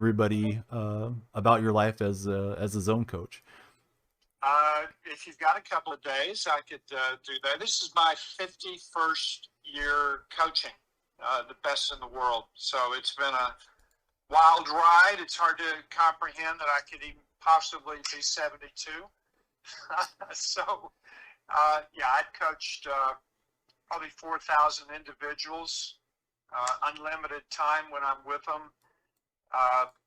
everybody about your life as a zone coach? If you've got a couple of days, I could do that. This is my 51st year coaching, the best in the world. So it's been a wild ride. It's hard to comprehend that I could even possibly be 72. Yeah, I've coached probably 4,000 individuals, unlimited time when I'm with them.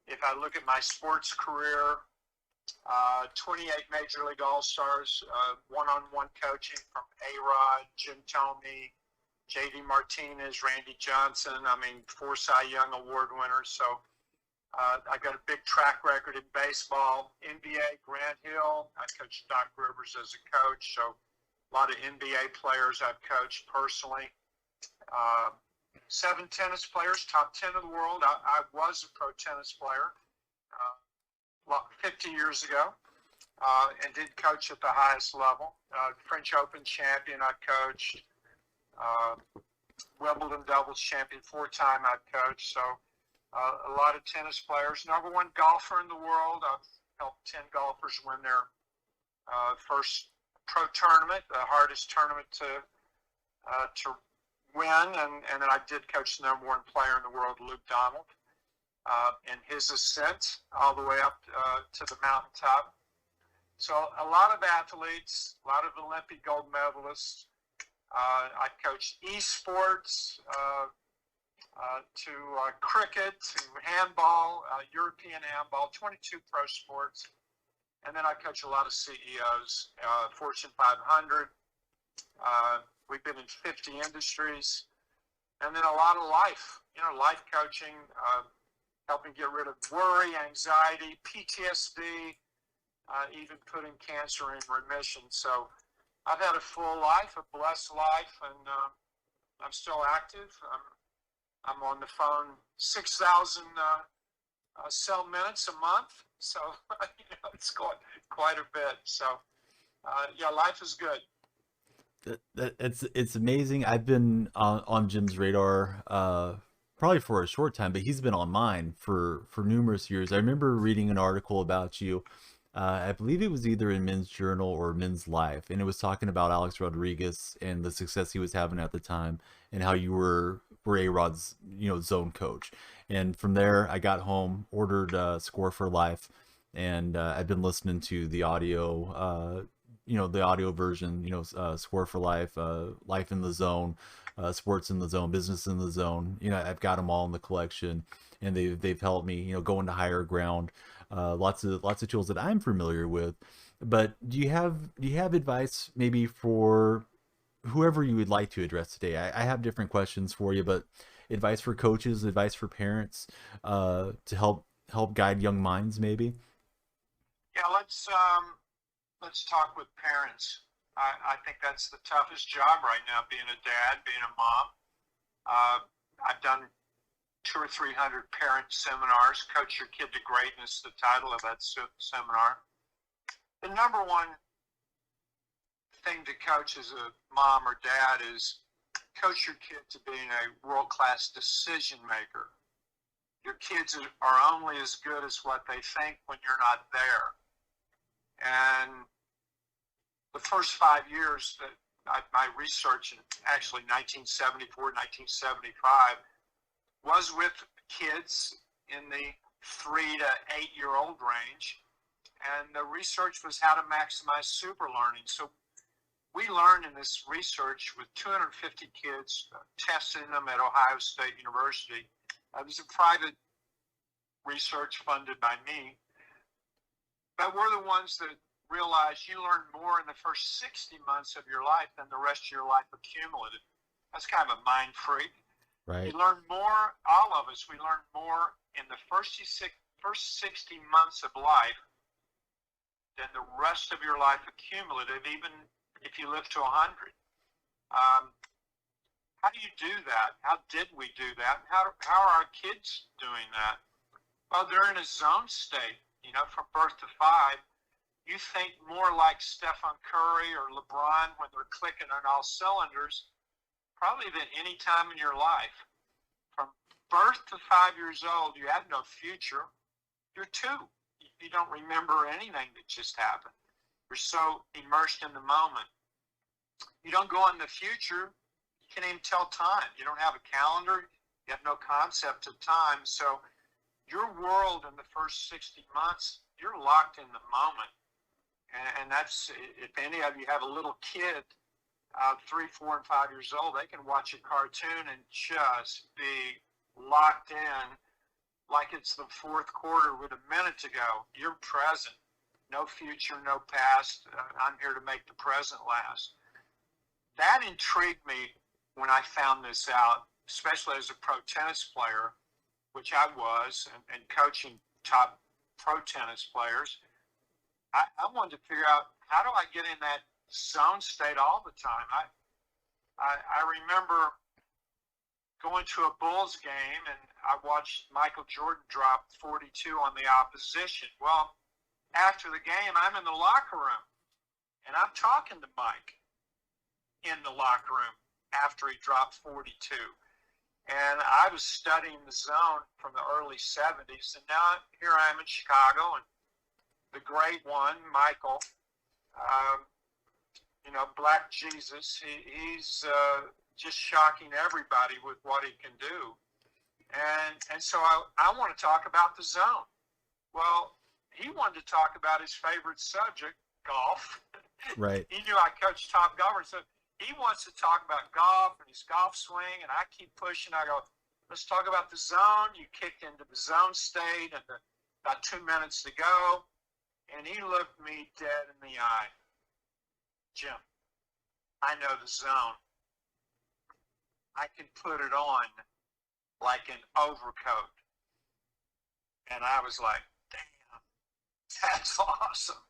If I look at my sports career, 28 Major League All-Stars, one-on-one coaching from A-Rod, Jim Thome, J.D. Martinez, Randy Johnson. I mean, 4 Cy Young Award winners. So I got a big track record in baseball. NBA, Grant Hill. I coached Doc Rivers as a coach. So a lot of NBA players I've coached personally. 7 tennis players, top 10 in the world. I was a pro tennis player 50 years ago, and did coach at the highest level. French Open champion I coached. Wimbledon doubles champion 4-time I've coached. So a lot of tennis players. Number 1 golfer in the world. I've helped 10 golfers win their first pro tournament, the hardest tournament to win. And then I did coach the number 1 player in the world, Luke Donald, in his ascent all the way up to the mountaintop. So a lot of athletes, a lot of Olympic gold medalists. I coached esports, to cricket, to handball, European handball, 22 pro sports. And then I coach a lot of CEOs, Fortune 500. We've been in 50 industries. And then a lot of life, life coaching, helping get rid of worry, anxiety, PTSD, even putting cancer in remission. So I've had a full life, a blessed life, and I'm still active. I'm on the phone 6,000 cell minutes a month. So, it's quite a bit. So, yeah, life is good. It's amazing. I've been on Jim's radar probably for a short time, but he's been on mine for numerous years. I remember reading an article about you. I believe it was either in Men's Journal or Men's Life, and it was talking about Alex Rodriguez and the success he was having at the time, and how you were A Rod's zone coach. And from there, I got home, ordered Score for Life, and I've been listening to the audio. The audio version, Score for Life, Life in the Zone, Sports in the Zone, Business in the Zone. I've got them all in the collection, and they've helped me, go into higher ground. Lots of tools that I'm familiar with. But do you have advice maybe for whoever you would like to address today? I have different questions for you, but advice for coaches, advice for parents, to help guide young minds, maybe. Yeah, let's talk with parents. I think that's the toughest job right now, being a dad, being a mom. I've done 200 or 300 parent seminars. Coach Your Kid to Greatness, the title of that seminar. The number 1 thing to coach as a mom or dad is coach your kid to being a world-class decision maker. Your kids are only as good as what they think when you're not there. And the first 5 years that my research in actually 1974, 1975 was with kids in the 3 to 8-year-old range. And the research was how to maximize super learning. So we learned in this research with 250 kids, testing them at Ohio State University. It was a private research funded by me. But we're the ones that realized you learn more in the first 60 months of your life than the rest of your life accumulated. That's kind of a mind freak. You Right. learn more, all of us, we learn more in the first 60 months of life than the rest of your life accumulative, even if you live to 100. How do you do that? How did we do that? How are our kids doing that? Well, they're in a zone state, from birth to 5. You think more like Stephen Curry or LeBron when they're clicking on all cylinders, probably than any time in your life. From birth to 5 years old, you have no future. you're two. You don't remember anything that just happened. You're so immersed in the moment. You don't go in the future. You can't even tell time. You don't have a calendar. You have no concept of time. So your world in the first 60 months, you're locked in the moment. And that's, if any of you have a little kid, 3, 4, and 5 years old, they can watch a cartoon and just be locked in like it's the fourth quarter with a minute to go. You're present. No future, no past. I'm here to make the present last. That intrigued me when I found this out, especially as a pro tennis player, which I was, and coaching top pro tennis players. I wanted to figure out, how do I get in that zone state all the time? I remember going to a Bulls game, and I watched Michael Jordan drop 42 on the opposition. Well, after the game, I'm in the locker room, and I'm talking to Mike in the locker room after he dropped 42. And I was studying the zone from the early 70s, and now here I am in Chicago, and the great one, Michael, Black Jesus, he's just shocking everybody with what he can do. And so I want to talk about the zone. Well, he wanted to talk about his favorite subject, golf. Right. He knew I coached top golfers, so he wants to talk about golf and his golf swing, and I keep pushing. I go, let's talk about the zone. You kicked into the zone state, and about 2 minutes to go, and he looked me dead in the eye. Jim, I know the zone. I can put it on like an overcoat. And I was like, damn, that's awesome.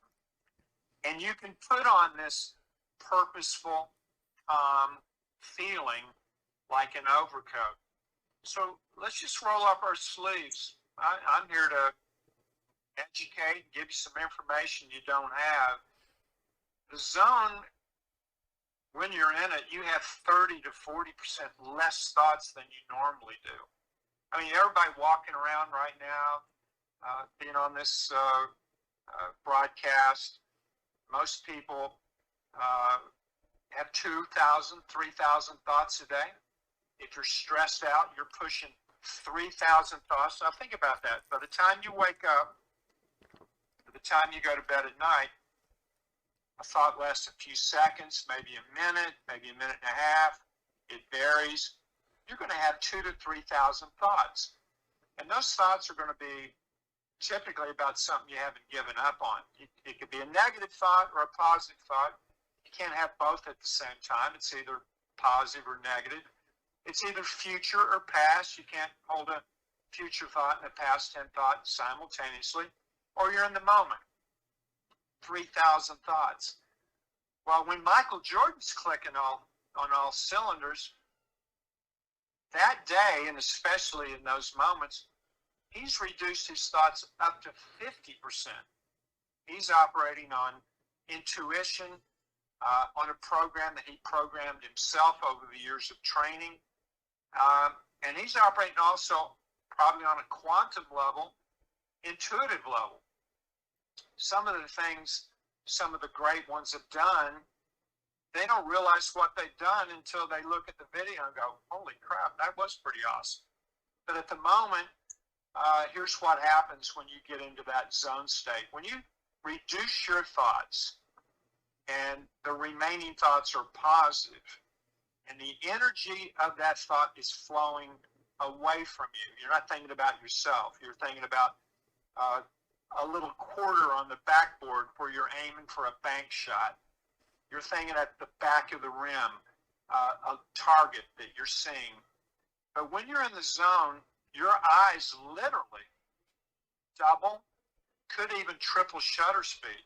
And you can put on this purposeful feeling like an overcoat. So let's just roll up our sleeves. I'm here to educate, give you some information you don't have. The zone, when you're in it, you have 30 to 40% less thoughts than you normally do. I mean, everybody walking around right now, being on this broadcast, most people have 2,000, 3,000 thoughts a day. If you're stressed out, you're pushing 3,000 thoughts. Now think about that. By the time you wake up, by the time you go to bed at night, a thought lasts a few seconds, maybe a minute and a half. It varies. You're going to have 2,000 to 3,000 thoughts. And those thoughts are going to be typically about something you haven't given up on. It could be a negative thought or a positive thought. You can't have both at the same time. It's either positive or negative. It's either future or past. You can't hold a future thought and a past 10 thought simultaneously. Or you're in the moment. 3,000 thoughts. Well, when Michael Jordan's clicking on all cylinders, that day, and especially in those moments, he's reduced his thoughts up to 50%. He's operating on intuition, on a program that he programmed himself over the years of training. And he's operating also probably on a quantum level, intuitive level. Some of the things some of the great ones have done, they don't realize what they've done until they look at the video and go, holy crap, that was pretty awesome. But at the moment, here's what happens when you get into that zone state. When you reduce your thoughts and the remaining thoughts are positive, and the energy of that thought is flowing away from you. You're not thinking about yourself. You're thinking about a little quarter on the backboard where you're aiming for a bank shot. You're thinking at the back of the rim, a target that you're seeing. But when you're in the zone, your eyes literally double, could even triple shutter speed.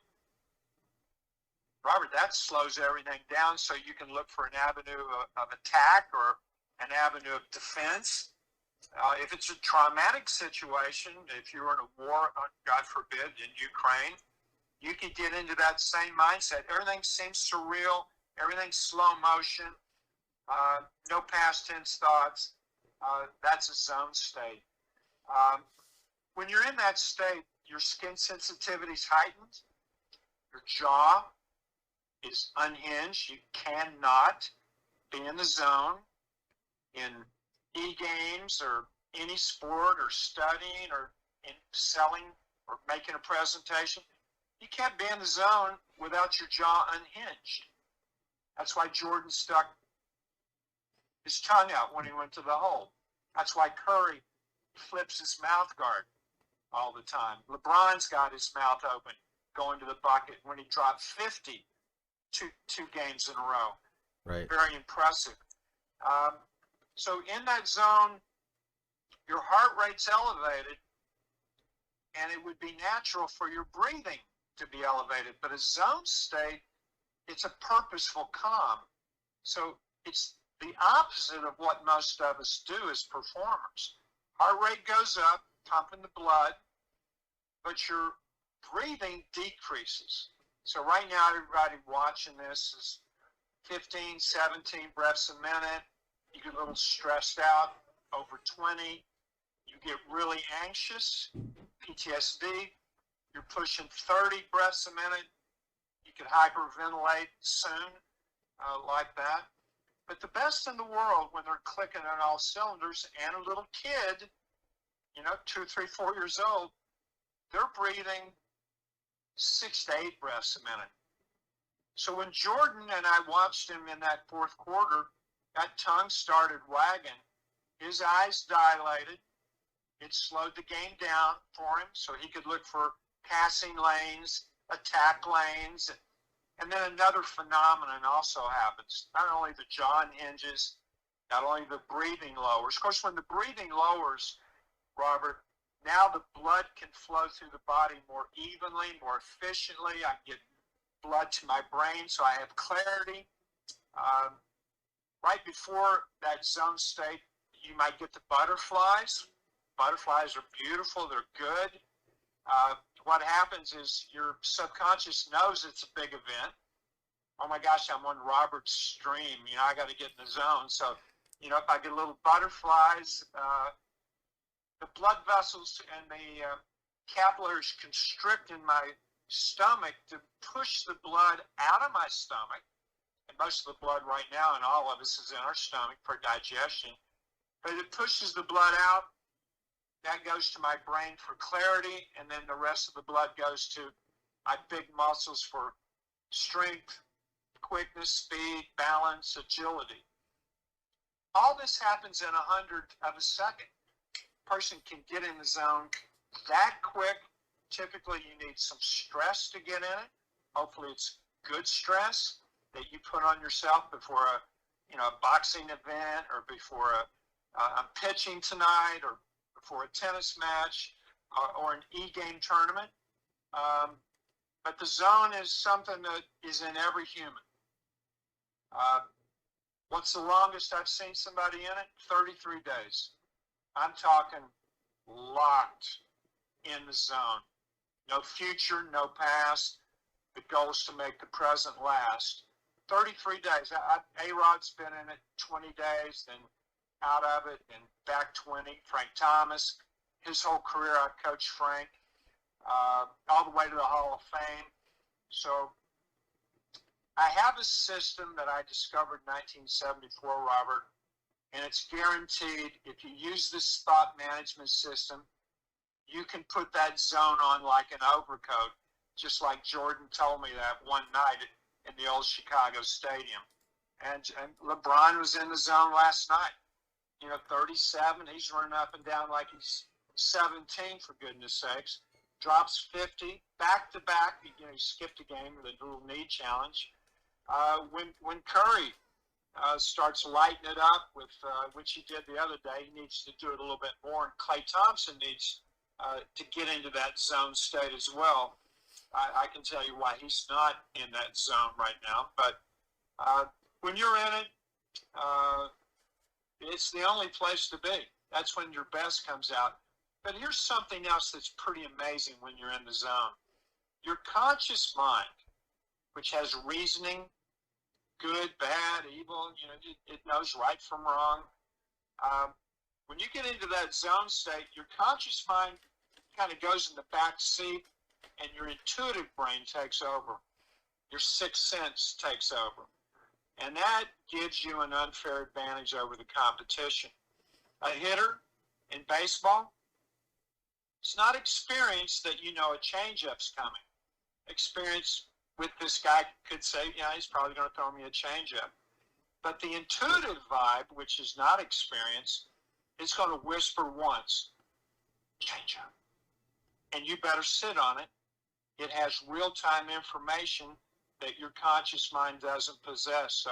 Robert, that slows everything down so you can look for an avenue of attack or an avenue of defense. If it's a traumatic situation, if you're in a war, God forbid, in Ukraine, you could get into that same mindset. Everything seems surreal. Everything's slow motion. No past tense thoughts. That's a zone state. When you're in that state, your skin sensitivity is heightened, your jaw is unhinged. You cannot be in the zone in e-games or any sport or studying or in selling or making a presentation. You can't be in the zone without your jaw unhinged. That's why Jordan stuck his tongue out when he went to the hole. That's why Curry flips his mouth guard all the time. LeBron's got his mouth open going to the bucket when he dropped 50 two games in a row. Right. Very impressive. So in that zone, your heart rate's elevated, and it would be natural for your breathing to be elevated. But a zone state, it's a purposeful calm. So it's the opposite of what most of us do as performers. Heart rate goes up, pumping the blood, but your breathing decreases. So right now, everybody watching this is 15, 17 breaths a minute. You get a little stressed out, over 20. You get really anxious, PTSD. You're pushing 30 breaths a minute. You could hyperventilate soon, like that. But the best in the world, when they're clicking on all cylinders, and a little kid, 2, 3, 4 years old, they're breathing 6 to 8 breaths a minute. So when Jordan and I watched him in that fourth quarter, that tongue started wagging. His eyes dilated. It slowed the game down for him so he could look for passing lanes, attack lanes. And then another phenomenon also happens. Not only the jaw unhinges, not only the breathing lowers. Of course, when the breathing lowers, Robert, now the blood can flow through the body more evenly, more efficiently. I get blood to my brain, so I have clarity. Right before that zone state, you might get the butterflies. Butterflies are beautiful. They're good. What happens is your subconscious knows it's a big event. Oh my gosh, I'm on Robert's stream. I got to get in the zone. So, if I get little butterflies, the blood vessels and the capillaries constrict in my stomach to push the blood out of my stomach. And most of the blood right now in all of us is in our stomach for digestion. But it pushes the blood out. That goes to my brain for clarity, and then the rest of the blood goes to my big muscles for strength, quickness, speed, balance, agility. All this happens in 100th of a second. Person can get in the zone that quick. Typically, you need some stress to get in it. Hopefully, it's good stress that you put on yourself before a boxing event, or before I'm pitching tonight, or before a tennis match, or an e-game tournament. But the zone is something that is in every human. What's the longest I've seen somebody in it? 33 days. I'm talking locked in the zone. No future, no past. The goal is to make the present last. 33 days. A-Rod's been in it 20 days, then out of it, and back 20. Frank Thomas, his whole career, I coached Frank all the way to the Hall of Fame. So I have a system that I discovered in 1974, Robert, and it's guaranteed. If you use this thought management system, you can put that zone on like an overcoat, just like Jordan told me that one night in the old Chicago Stadium. And LeBron was in the zone last night. 37, he's running up and down like he's 17, for goodness sakes. Drops 50, back-to-back. He skipped a game with a little knee challenge. When Curry starts lighting it up, with which he did the other day, he needs to do it a little bit more. And Klay Thompson needs to get into that zone state as well. I can tell you why he's not in that zone right now. But when you're in it, it's the only place to be. That's when your best comes out. But here's something else that's pretty amazing when you're in the zone. Your conscious mind, which has reasoning, good, bad, evil, it knows right from wrong. When you get into that zone state, your conscious mind kind of goes in the back seat, and your intuitive brain takes over. Your sixth sense takes over. And that gives you an unfair advantage over the competition. A hitter in baseball, it's not experience that you know a changeup's coming. Experience with this guy could say, yeah, he's probably going to throw me a changeup. But the intuitive vibe, which is not experience, is going to whisper once, changeup. And you better sit on it. It has real-time information that your conscious mind doesn't possess. So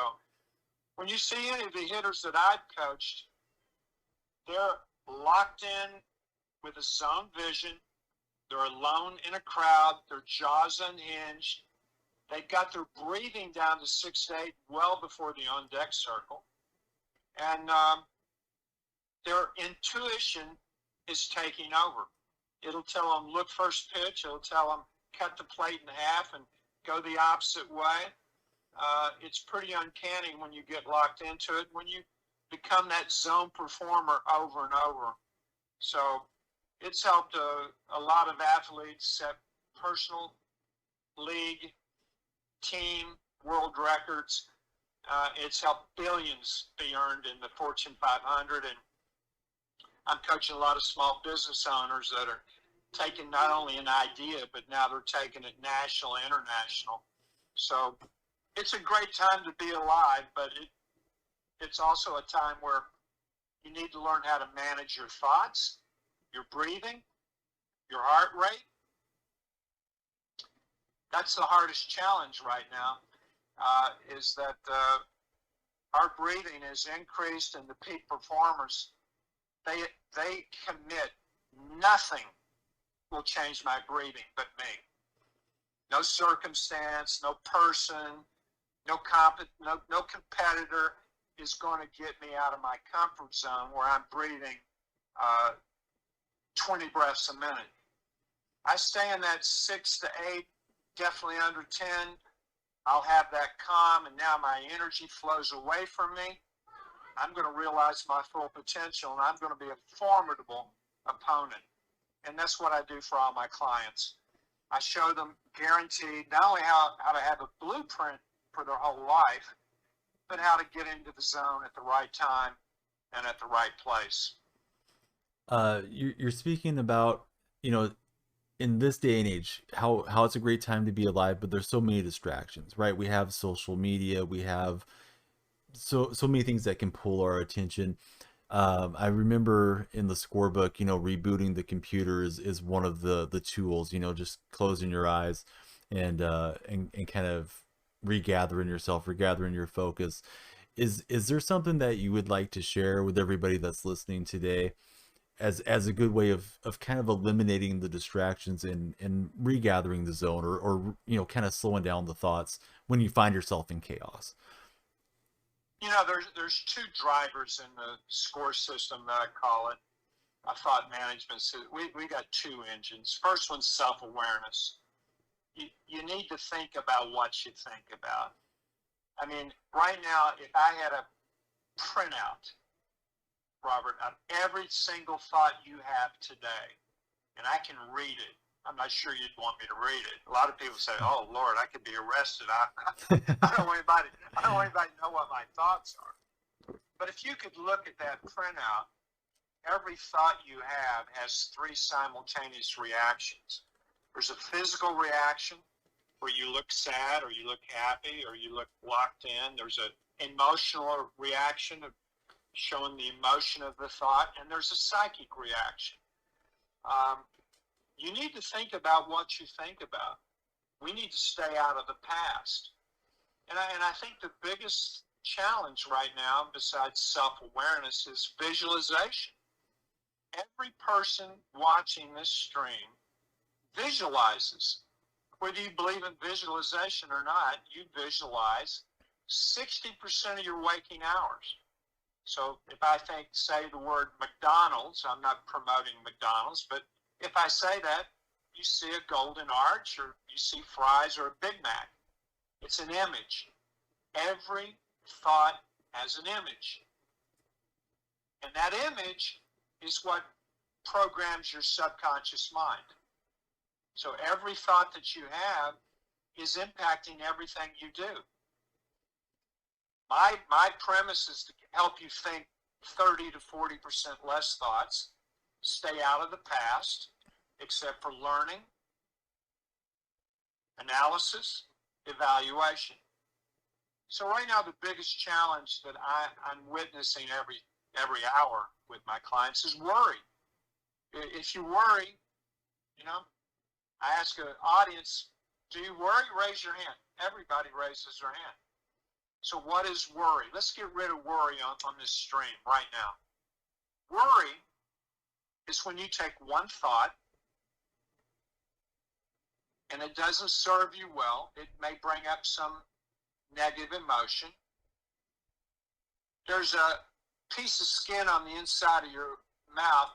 when you see any of the hitters that I've coached, they're locked in with a zone vision. They're alone in a crowd. Their jaw's unhinged. They've got their breathing down to 6 to 8 well before the on-deck circle. And their intuition is taking over. It'll tell them, look first pitch. It'll tell them, cut the plate in half and go the opposite way. It's pretty uncanny when you get locked into it, when you become that zone performer over and over. So it's helped a lot of athletes set personal, league, team, world records. It's helped billions be earned in the Fortune 500. And I'm coaching a lot of small business owners that are taking not only an idea, but now they're taking it national, international. So it's a great time to be alive, but it's also a time where you need to learn how to manage your thoughts, your breathing, your heart rate. That's the hardest challenge right now, is that our breathing is increased, and the peak performers, they commit nothing will change my breathing but me. No circumstance, no person, no competitor is going to get me out of my comfort zone where I'm breathing 20 breaths a minute. I stay in that 6 to 8, definitely under 10. I'll have that calm, and now my energy flows away from me. I'm going to realize my full potential, and I'm going to be a formidable opponent. And that's what I do for all my clients. I show them guaranteed not only how to have a blueprint for their whole life, but how to get into the zone at the right time and at the right place. You're speaking about, in this day and age, how it's a great time to be alive, but there's so many distractions, right? We have social media, we have so many things that can pull our attention. I remember in the scorebook, rebooting the computer is one of the tools, just closing your eyes and kind of regathering yourself, regathering your focus. Is there something that you would like to share with everybody that's listening today as a good way of kind of eliminating the distractions and regathering the zone, or kind of slowing down the thoughts when you find yourself in chaos? There's two drivers in the score system that I call it. I thought management. We got two engines. First one's self-awareness. You need to think about what you think about. I mean, right now, if I had a printout, Robert, of every single thought you have today, and I can read it, I'm not sure you'd want me to read it. A lot of people say, "Oh Lord, I could be arrested. I don't want anybody to know what my thoughts are." But if you could look at that printout, every thought you have has 3 simultaneous reactions. There's a physical reaction where you look sad, or you look happy, or you look locked in. There's an emotional reaction of showing the emotion of the thought, and there's a psychic reaction. You need to think about what you think about. We need to stay out of the past. And I think the biggest challenge right now, besides self-awareness, is visualization. Every person watching this stream visualizes. Whether you believe in visualization or not, you visualize 60% of your waking hours. So if I say the word McDonald's, I'm not promoting McDonald's, but if I say that, you see a golden arch, or you see fries, or a Big Mac. It's an image. Every thought has an image. And that image is what programs your subconscious mind. So every thought that you have is impacting everything you do. My premise is to help you think 30 to 40% less thoughts, stay out of the past, except for learning, analysis, evaluation. So right now, the biggest challenge that I'm witnessing every hour with my clients is worry. If you worry, you know, I ask an audience, do you worry? Raise your hand. Everybody raises their hand. So what is worry? Let's get rid of worry on this stream right now. Worry is when you take one thought and it doesn't serve you well. It may bring up some negative emotion. There's a piece of skin on the inside of your mouth,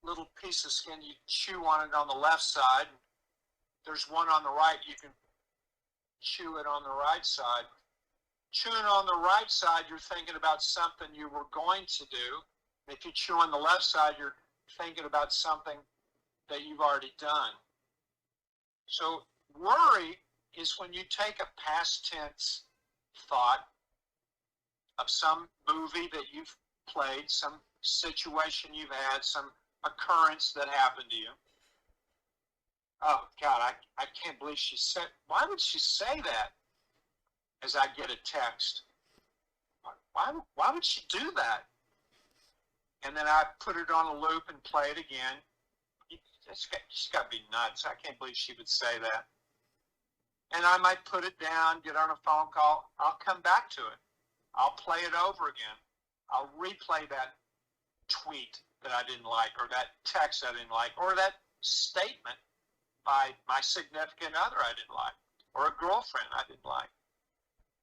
little piece of skin. You chew on it on the left side. There's one on the right. You can chew it on the right side. Chewing on the right side, you're thinking about something you were going to do. If you chew on the left side, you're thinking about something that you've already done. So worry is when you take a past tense thought of some movie that you've played, some situation you've had, some occurrence that happened to you. Oh, God, I can't believe she said, why would she say that? As I get a text. Why would she do that? And then I put it on a loop and play it again. She's got to be nuts. I can't believe she would say that. And I might put it down, get on a phone call. I'll come back to it. I'll play it over again. I'll replay that tweet that I didn't like, or that text I didn't like, or that statement by my significant other I didn't like, or a girlfriend I didn't like.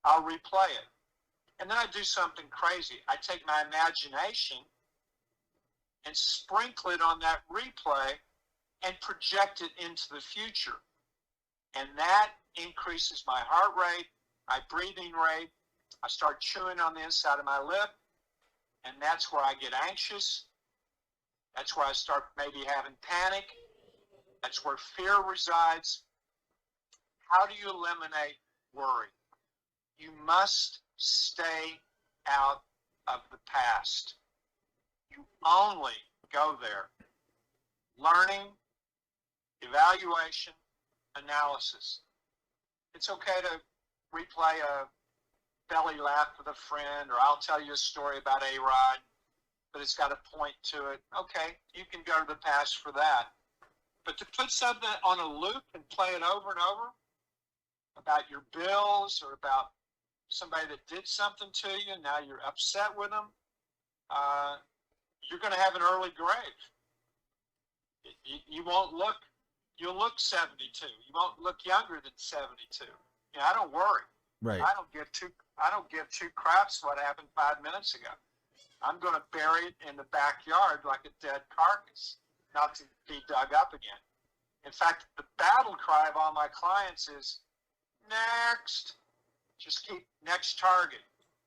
I'll replay it. And then I do something crazy. I take my imagination and sprinkle it on that replay and project it into the future. And that increases my heart rate, my breathing rate. I start chewing on the inside of my lip, and that's where I get anxious. That's where I start maybe having panic. That's where fear resides. How do you eliminate worry? You must stay out of the past. You only go there. Learning, evaluation, analysis. It's okay to replay a belly laugh with a friend, or I'll tell you a story about A-Rod, but it's got a point to it. Okay, you can go to the past for that. But to put something on a loop and play it over and over about your bills or about somebody that did something to you and now you're upset with them, you're going to have an early grave. You won't look, you'll look 72. You won't look younger than 72. You know, I don't worry. Right. I don't give two craps what happened 5 minutes ago. I'm going to bury it in the backyard like a dead carcass, not to be dug up again. In fact, the battle cry of all my clients is next. Just keep next target,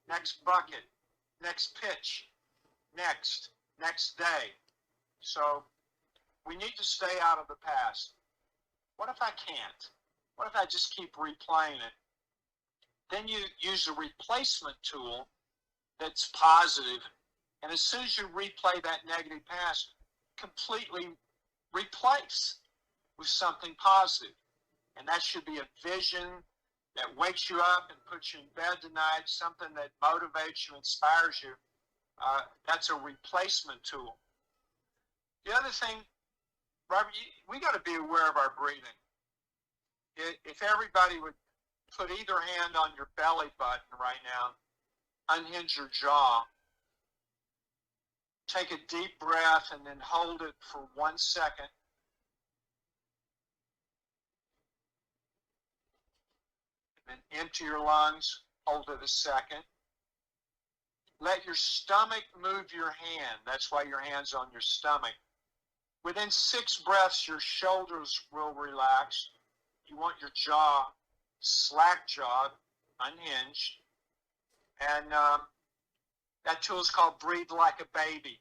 next bucket, next pitch, next day. So we need to stay out of the past. What if I can't? What if I just keep replaying it? Then you use a replacement tool that's positive, and as soon as you replay that negative past, completely replace with something positive. And that should be a vision that wakes you up and puts you in bed tonight, something that motivates you, inspires you. That's a replacement tool. The other thing, Robert, we got to be aware of our breathing. If everybody would put either hand on your belly button right now, unhinge your jaw, take a deep breath, and then hold it for 1 second. And then empty your lungs, hold it a second. Let your stomach move your hand. That's why your hand's on your stomach. Within 6 breaths, your shoulders will relax. You want your jaw slack-jawed, unhinged. And that tool is called Breathe Like a Baby.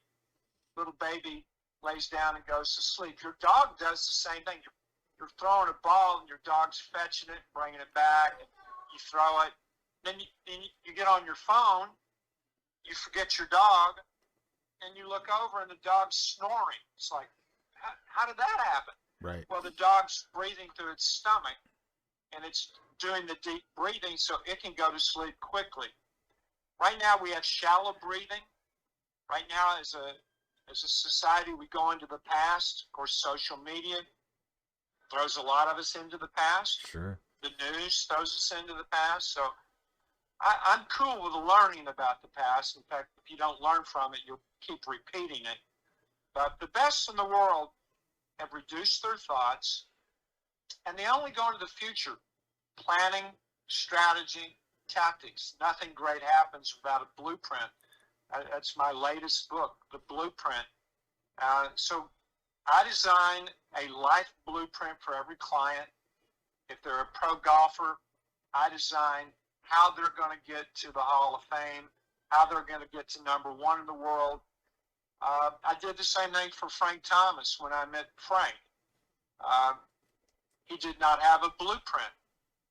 Little baby lays down and goes to sleep. Your dog does the same thing. You're throwing a ball and your dog's fetching it, bringing it back, and you throw it. Then you get on your phone, you forget your dog, and you look over and the dog's snoring. It's like, how did that happen? Right. Well, the dog's breathing through its stomach, and it's doing the deep breathing so it can go to sleep quickly. Right now we have shallow breathing. Right now as a society we go into the past. Of course, social media throws a lot of us into the past. Sure. The news throws us into the past. So I'm cool with learning about the past. In fact, if you don't learn from it, you'll keep repeating it. But the best in the world have reduced their thoughts, and they only go into the future. Planning, strategy, tactics. Nothing great happens without a blueprint. That's my latest book, The Blueprint. So I design a life blueprint for every client. If they're a pro golfer, I design how they're going to get to the Hall of Fame, how they're going to get to #1 in the world. I did the same thing for Frank Thomas when I met Frank. He did not have a blueprint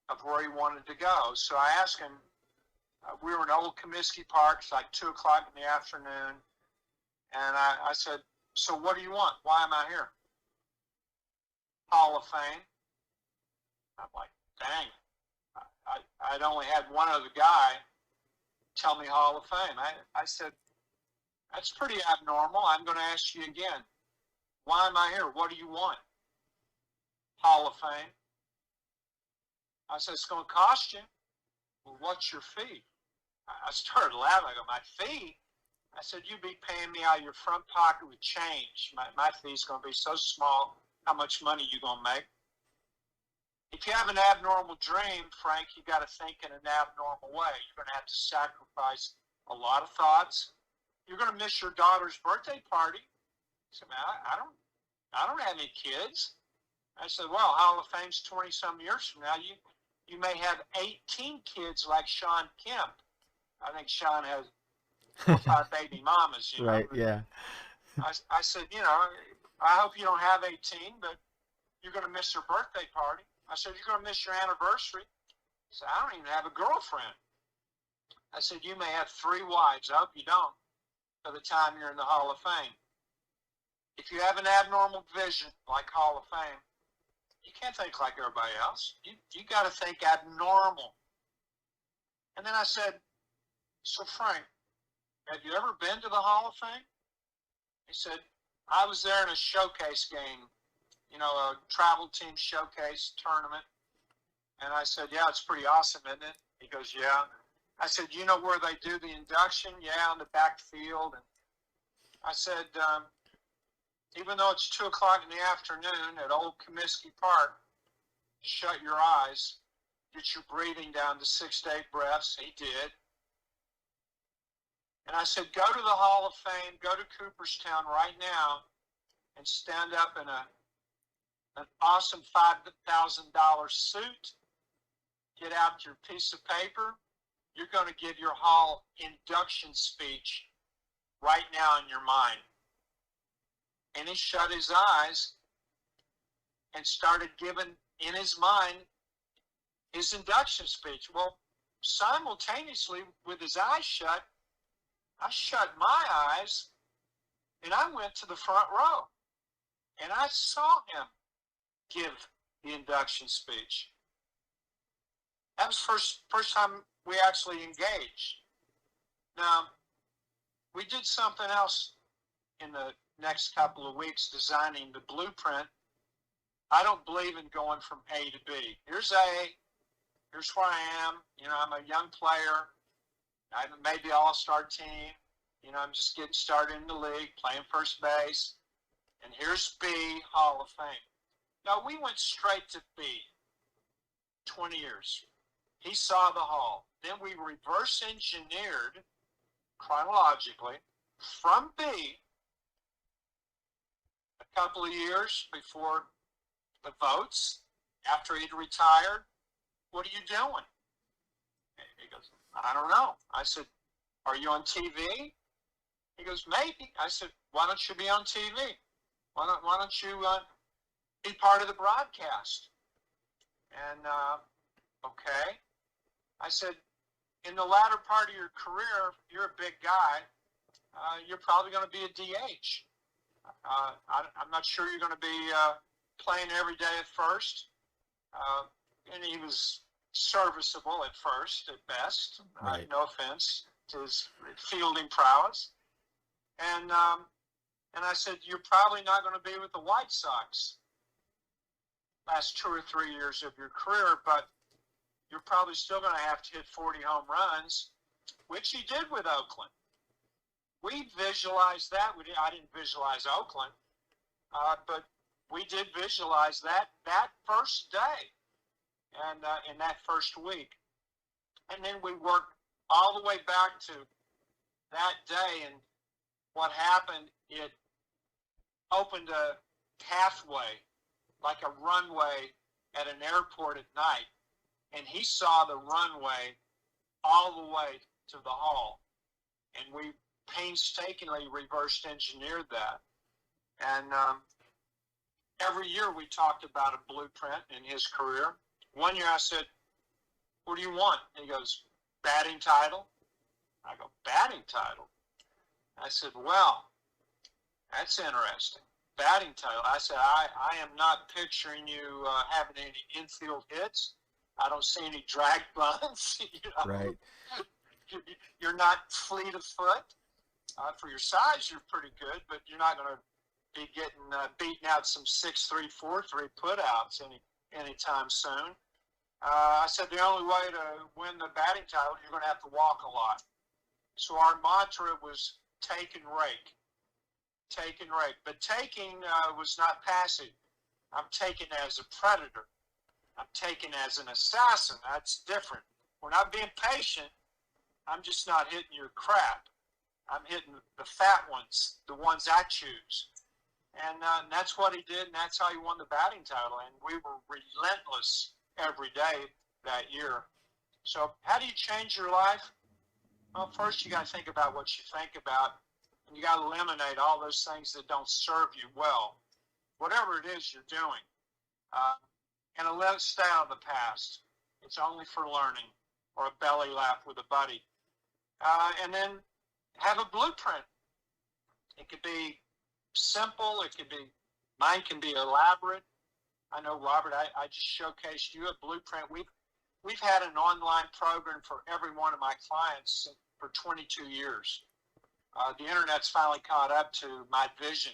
of where he wanted to go. So I asked him, we were in Old Comiskey Park, it's like 2 o'clock in the afternoon. And I said, so what do you want? Why am I here? Hall of Fame. I'm like, dang, I'd only had one other guy tell me Hall of Fame. I said, that's pretty abnormal. I'm going to ask you again. Why am I here? What do you want? Hall of Fame. I said, it's going to cost you. Well, what's your fee? I started laughing. I go, my fee? I said, you'd be paying me out of your front pocket with change. My fee's going to be so small. How much money you going to make? If you have an abnormal dream, Frank, you got to think in an abnormal way. You're going to have to sacrifice a lot of thoughts. You're going to miss your daughter's birthday party. I said, man, I don't have any kids. I said, well, Hall of Fame's 20-some years from now. You may have 18 kids like Sean Kemp. I think Sean has 4 or 5 baby mamas. You know? Right, yeah. I said, I hope you don't have 18, but you're going to miss her birthday party. I said, you're going to miss your anniversary. He said, I don't even have a girlfriend. I said, you may have 3 wives. I hope you don't by the time you're in the Hall of Fame. If you have an abnormal vision like Hall of Fame, you can't think like everybody else. You got to think abnormal. And then I said, so Frank, have you ever been to the Hall of Fame? He said, I was there in a showcase game, a travel team showcase tournament. And I said, yeah, it's pretty awesome, isn't it? He goes, yeah. I said, you know where they do the induction? Yeah, in the backfield. And I said, even though it's 2 o'clock in the afternoon at Old Comiskey Park, shut your eyes, get your breathing down to 6 to 8 breaths. He did. And I said, go to the Hall of Fame, go to Cooperstown right now and stand up in an awesome $5,000 suit. Get out your piece of paper. You're going to give your Hall induction speech right now in your mind. And he shut his eyes and started giving in his mind his induction speech. Well, simultaneously with his eyes shut, I shut my eyes and I went to the front row and I saw him give the induction speech. That was first time we actually engaged. Now, we did something else in the next couple of weeks designing the blueprint. I don't believe in going from A to B. Here's A. Here's where I am. I'm a young player. I haven't made the all-star team. I'm just getting started in the league, playing first base. And here's B, Hall of Fame. No, we went straight to B. 20 years. He saw the Hall. Then we reverse engineered chronologically from B a couple of years before the votes, after he'd retired. What are you doing? He goes, I don't know. I said, are you on TV? He goes, maybe. I said, why don't you be on TV? why don't you be part of the broadcast? And okay. I said, in the latter part of your career, you're a big guy. You're probably going to be a DH. I'm not sure you're going to be playing every day at first. And he was serviceable at first, at best. Right. No offense to his fielding prowess. And I said, you're probably not going to be with the White Sox last 2 or 3 years of your career, but you're probably still going to have to hit 40 home runs, which he did with Oakland. We visualized that. I didn't visualize Oakland, but we did visualize that first day and in that first week. And then we worked all the way back to that day. And what happened, it opened a pathway, like a runway at an airport at night. And he saw the runway all the way to the hall. And we painstakingly reverse engineered that. And every year we talked about a blueprint in his career. One year I said, what do you want? And he goes, batting title. I go, batting title? I said, well, that's interesting. Batting title. I said, I am not picturing you having any infield hits. I don't see any drag bunts. Right. You're not fleet of foot. For your size, you're pretty good, but you're not going to be getting beating out some 6'3", 4'3" putouts anytime soon. I said the only way to win the batting title, you're going to have to walk a lot. So our mantra was take and rake. Take and rake. But taking was not passive. I'm taking as a predator. I'm taking as an assassin. That's different. We're not being patient. I'm just not hitting your crap. I'm hitting the fat ones, the ones I choose. And that's what he did, and that's how he won the batting title. And we were relentless every day that year. So how do you change your life? Well, first you got to think about what you think about, and you got to eliminate all those things that don't serve you well, whatever it is you're doing. And let it stay out of the past. It's only for learning or a belly laugh with a buddy. And then have a blueprint. It could be simple. It could be, mine can be elaborate. I know, Robert, I just showcased you a blueprint. We've had an online program for every one of my clients for 22 years. The internet's finally caught up to my vision.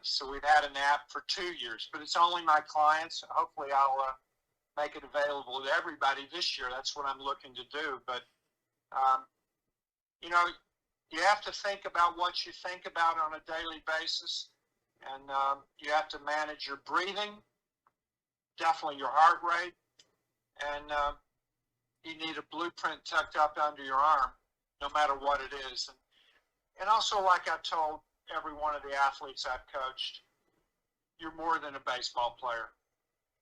So we've had an app for 2 years, but it's only my clients. Hopefully I'll make it available to everybody this year. That's what I'm looking to do. But, you know, you have to think about what you think about on a daily basis. And you have to manage your breathing, definitely your heart rate. And you need a blueprint tucked up under your arm, no matter what it is. And also, like I told every one of the athletes I've coached, you're more than a baseball player.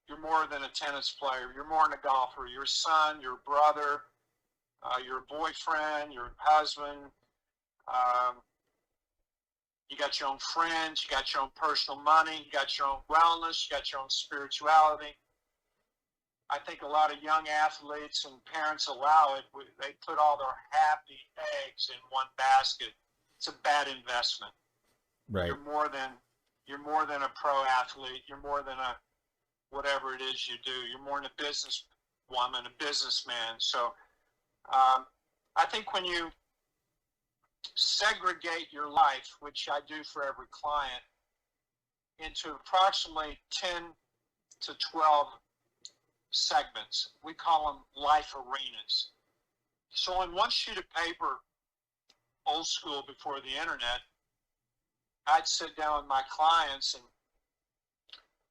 You're more than a tennis player. You're more than a golfer. Your son, your brother, your boyfriend, your husband. You got your own friends. You got your own personal money. You got your own wellness. You got your own spirituality. I think a lot of young athletes and parents allow it. They put all their happy eggs in one basket. It's a bad investment. Right. You're more than a pro athlete. You're more than a whatever it is you do. You're more than a businesswoman, a businessman. So I think when you segregate your life, which I do for every client, into approximately 10 to 12 segments, we call them life arenas. So on one sheet of paper, old school before the internet, I'd sit down with my clients and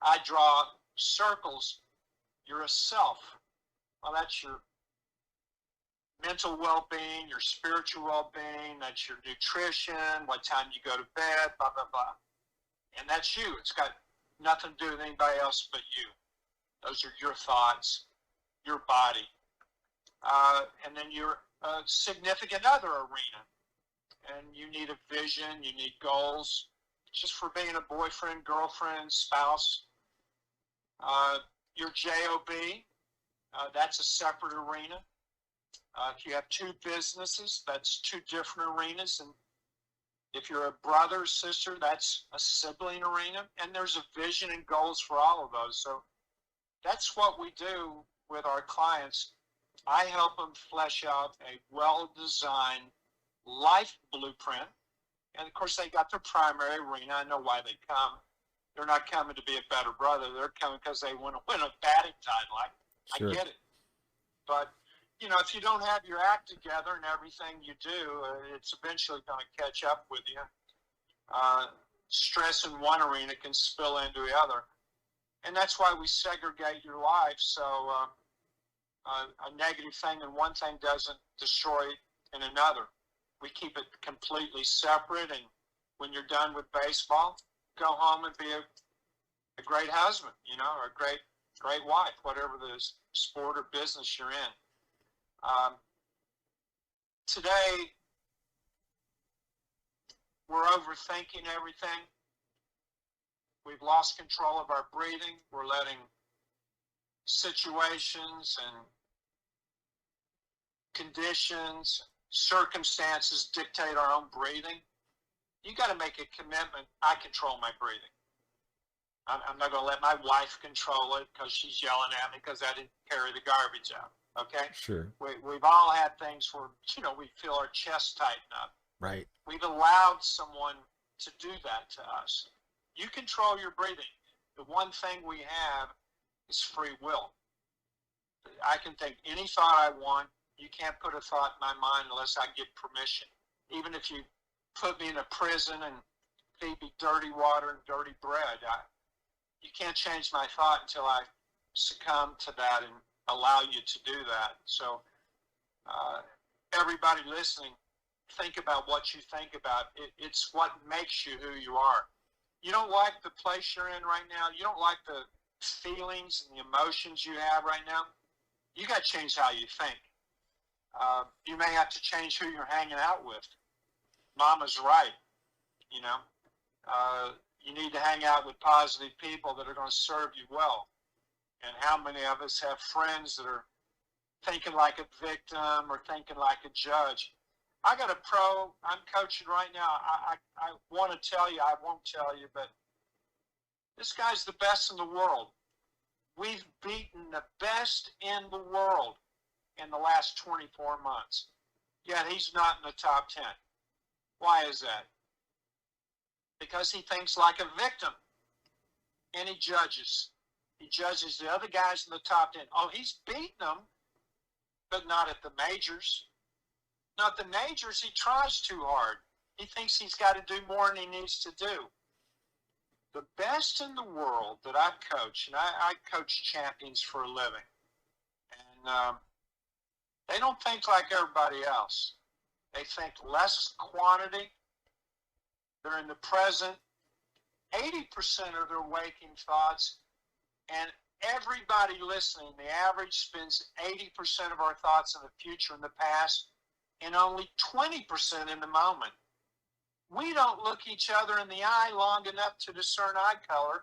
I'd draw circles. You're a self. Well, that's your mental well-being, your spiritual well-being, that's your nutrition, what time you go to bed, blah, blah, blah. And that's you. It's got nothing to do with anybody else but you. Those are your thoughts, your body. And then your significant other arena. And you need a vision, you need goals. just for being a boyfriend, girlfriend, spouse. Your JOB, that's a separate arena. If you have two businesses, that's two different arenas. And if you're a brother or sister, that's a sibling arena. And there's a vision and goals for all of those. So that's what we do with our clients. I help them flesh out a well-designed life blueprint. And of course, they got their primary arena. I know why they come. They're not coming to be a better brother. They're coming because they want to win a batting title. Sure. I get it. But, you know, if you don't have your act together and everything you do, it's eventually going to catch up with you. Stress in one arena can spill into the other. And that's why we segregate your life. So a negative thing in one thing doesn't destroy it in another. We keep it completely separate. And when you're done with baseball, go home and be a great husband, you know, or a great wife, whatever the sport or business you're in. Today, we're overthinking everything. We've lost control of our breathing. We're letting situations and conditions, circumstances dictate our own breathing. You got to make a commitment. I control my breathing. I'm not going to let my wife control it because she's yelling at me because I didn't carry the garbage out. Okay? Sure. We've all had things where, you know, we feel our chest tighten up. Right. We've allowed someone to do that to us. You control your breathing. The one thing we have is free will. I can think any thought I want. You can't put a thought in my mind unless I get permission. Even if you put me in a prison and feed me dirty water and dirty bread, you can't change my thought until I succumb to that and allow you to do that. So everybody listening, think about what you think about. It's what makes you who you are. You don't like the place you're in right now. You don't like the feelings and the emotions you have right now. You got to change how you think. You may have to change who you're hanging out with. Mama's right. You know, you need to hang out with positive people that are going to serve you well. And how many of us have friends that are thinking like a victim or thinking like a judge? I got a pro I'm coaching right now. I want to tell you, I won't tell you, but this guy's the best in the world. We've beaten the best in the world in the last 24 months. Yet he's not in the top 10. Why is that? Because he thinks like a victim. And he judges. He judges the other guys in the top 10. Oh, he's beaten them, but not at the majors. Not the majors, he tries too hard. He thinks he's got to do more than he needs to do. The best in the world that I've coached, and I coach champions for a living, and they don't think like everybody else. They think less quantity. They're in the present. 80% of their waking thoughts, and everybody listening, the average spends 80% of our thoughts in the future and the past, and only 20% in the moment. We don't look each other in the eye long enough to discern eye color,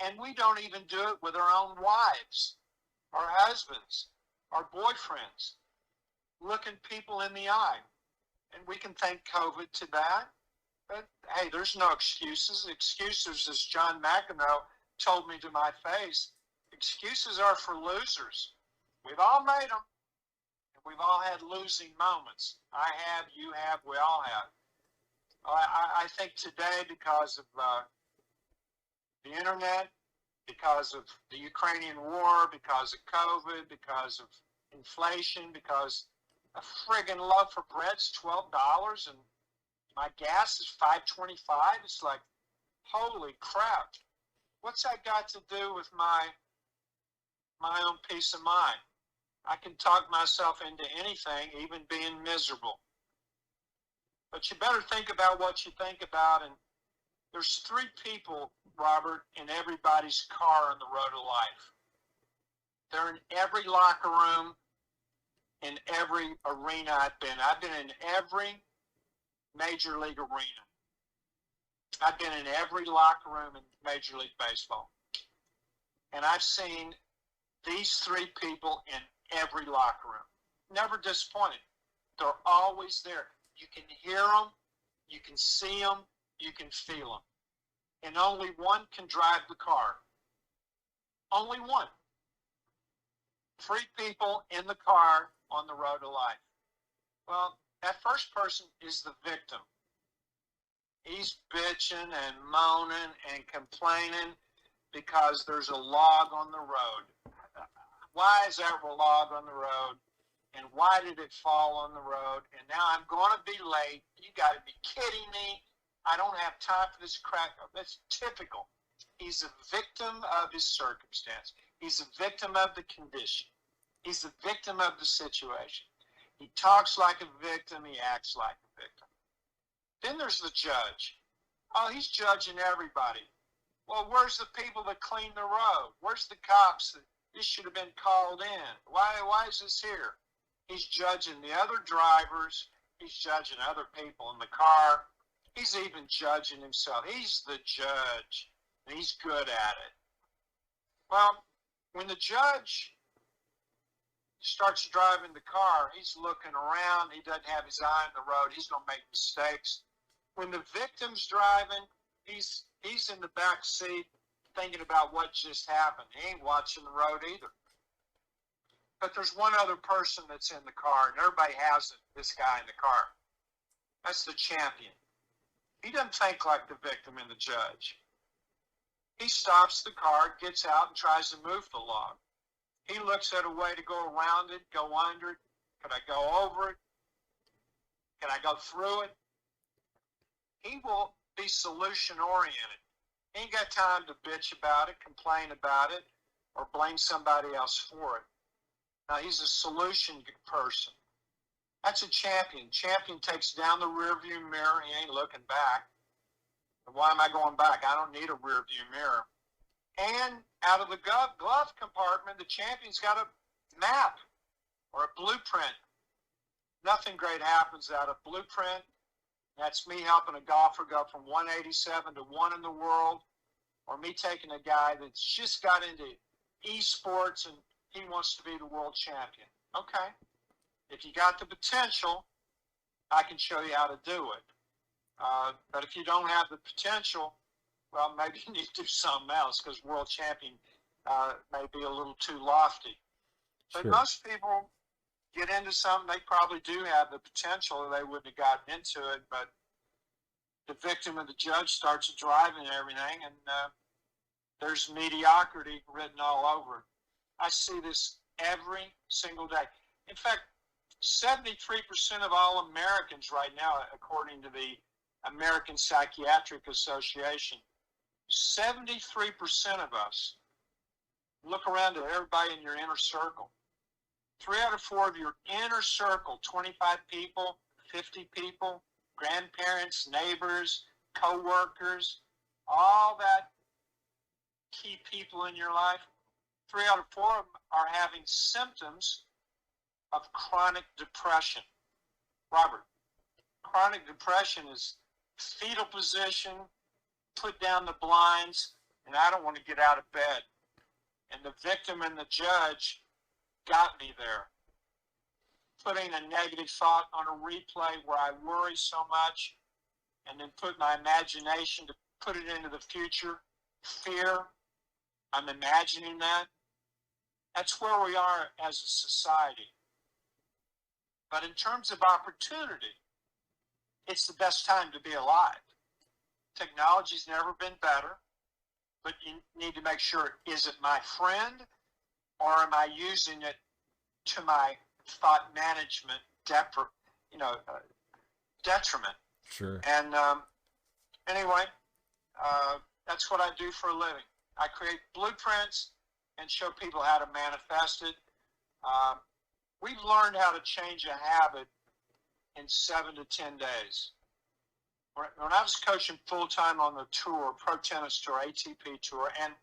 and we don't even do it with our own wives, our husbands, our boyfriends, looking people in the eye. And we can thank COVID to that. But hey, there's no excuses. Excuses, as John McEnroe told me to my face, excuses are for losers. We've all made them. We've all had losing moments. I have, you have, we all have. I think today, because of the internet, because of the Ukrainian war, because of COVID, because of inflation, because a friggin' loaf of bread's $12 and my gas is $5.25. It's like, holy crap. What's that got to do with my own peace of mind? I can talk myself into anything, even being miserable. But you better think about what you think about. And there's three people, Robert, in everybody's car on the road of life. They're in every locker room, in every arena I've been. I've been in every major league arena. I've been in every locker room in Major League Baseball. And I've seen these three people in every locker room. Never disappointed. They're always there. You can hear them, you can see them, you can feel them. And only one can drive the car. Only one. Three people in the car on the road to life. Well, that first person is the victim. He's bitching and moaning and complaining because there's a log on the road. Why is that log on the road? And why did it fall on the road? And now I'm going to be late. You got to be kidding me. I don't have time for this crap. That's typical. He's a victim of his circumstance. He's a victim of the condition. He's a victim of the situation. He talks like a victim. He acts like a victim. Then there's the judge. Oh, he's judging everybody. Well, where's the people that clean the road? Where's the cops? This should have been called in. Why is this here? He's judging the other drivers. He's judging other people in the car. He's even judging himself. He's the judge, and he's good at it. Well, when the judge starts driving the car, he's looking around. He doesn't have his eye on the road. He's going to make mistakes. When the victim's driving, he's in the back seat thinking about what just happened. He ain't watching the road either. But there's one other person that's in the car, and everybody has this guy in the car. That's the champion. He doesn't think like the victim and the judge. He stops the car, gets out, and tries to move the log. He looks at a way to go around it, go under it. Can I go over it? Can I go through it? He will be solution-oriented. He ain't got time to bitch about it, complain about it, or blame somebody else for it. Now, he's a solution person. That's a champion. Champion takes down the rearview mirror. He ain't looking back. Why am I going back? I don't need a rearview mirror. And out of the glove compartment, the champion's got a map or a blueprint. Nothing great happens out of blueprint. That's me helping a golfer go from 187 to 1 in the world, or me taking a guy that's just got into esports and he wants to be the world champion. Okay. If you got the potential, I can show you how to do it. But if you don't have the potential, well, maybe you need to do something else, because world champion may be a little too lofty. But Sure. most people get into something, they probably do have the potential, or they wouldn't have gotten into it. But the victim and the judge starts driving everything, and there's mediocrity written all over it. I see this every single day. In fact, 73% of all Americans right now, according to the American Psychiatric Association, 73% of us, look around at everybody in your inner circle. 3 out of 4 of your inner circle, 25 people, 50 people, grandparents, neighbors, co-workers, all that key people in your life, 3 out of 4 of them are having symptoms of chronic depression. Robert, chronic depression is fetal position, put down the blinds, and I don't want to get out of bed. And the victim and the judge got me there. Putting a negative thought on a replay where I worry so much, and then put my imagination to put it into the future. Fear, I'm imagining that. That's where we are as a society. But in terms of opportunity, it's the best time to be alive. Technology's never been better, but you need to make sure, is it my friend, or am I using it to my thought management detriment? Sure. And anyway, that's what I do for a living. I create blueprints and show people how to manifest it. We've learned how to change a habit in 7 to 10 days. When I was coaching full-time on the tour, Pro Tennis Tour, ATP Tour, and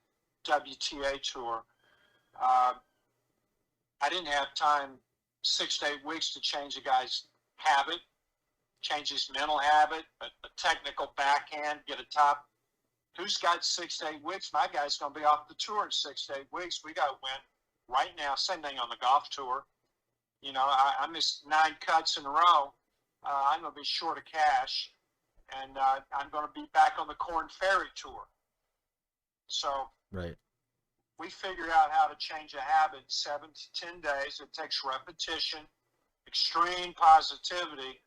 WTA Tour, I didn't have time 6 to 8 weeks to change a guy's habit. change his mental habit, a technical backhand, get a top. Who's got 6 to 8 weeks? My guy's going to be off the tour in 6 to 8 weeks. We got to win right now. Same thing on the golf tour. You know, I missed 9 cuts in a row. I'm going to be short of cash, and I'm going to be back on the Corn Ferry tour. So Right. we figured out how to change a habit in 7 to 10 days. It takes repetition, extreme positivity.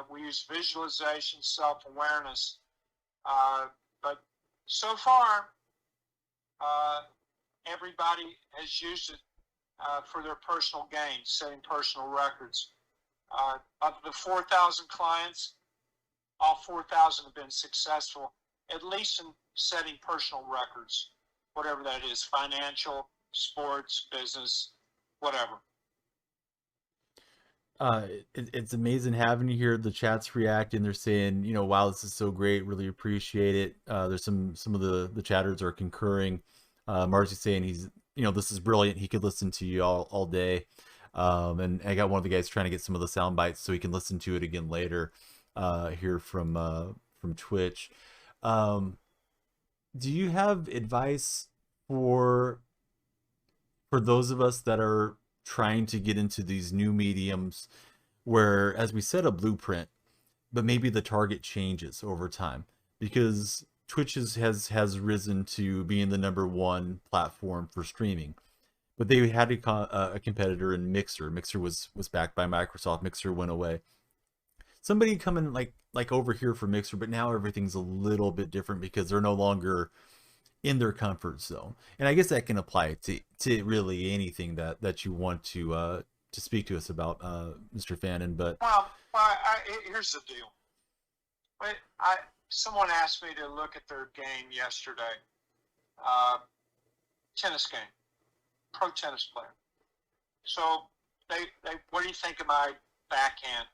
We use visualization, self-awareness. But so far, everybody has used it for their personal gain, setting personal records. Of the 4,000 clients, all 4,000 have been successful, at least in setting personal records, whatever that is, financial, sports, business, whatever. It's amazing having you here. The chat's reacting. They're saying, you know, wow, this is so great. Really appreciate it. There's some of the chatters are concurring. Marcy's saying he's, you know, this is brilliant. He could listen to you all day. And I got one of the guys trying to get some of the sound bites so he can listen to it again later. Here from Twitch. Do you have advice for those of us that are trying to get into these new mediums where, as we set a blueprint, but maybe the target changes over time? Because Twitch has risen to being the #1 platform for streaming, but they had a competitor in Mixer. Mixer was backed by Microsoft. Mixer went away. Somebody coming like over here for Mixer, but now everything's a little bit different because they're no longer in their comfort zone. And I guess that can apply to really anything that you want to speak to us about, Mr. Fannin. But here's the deal. Someone asked me to look at their game yesterday. Tennis game, pro tennis player. So they what do you think of my backhand?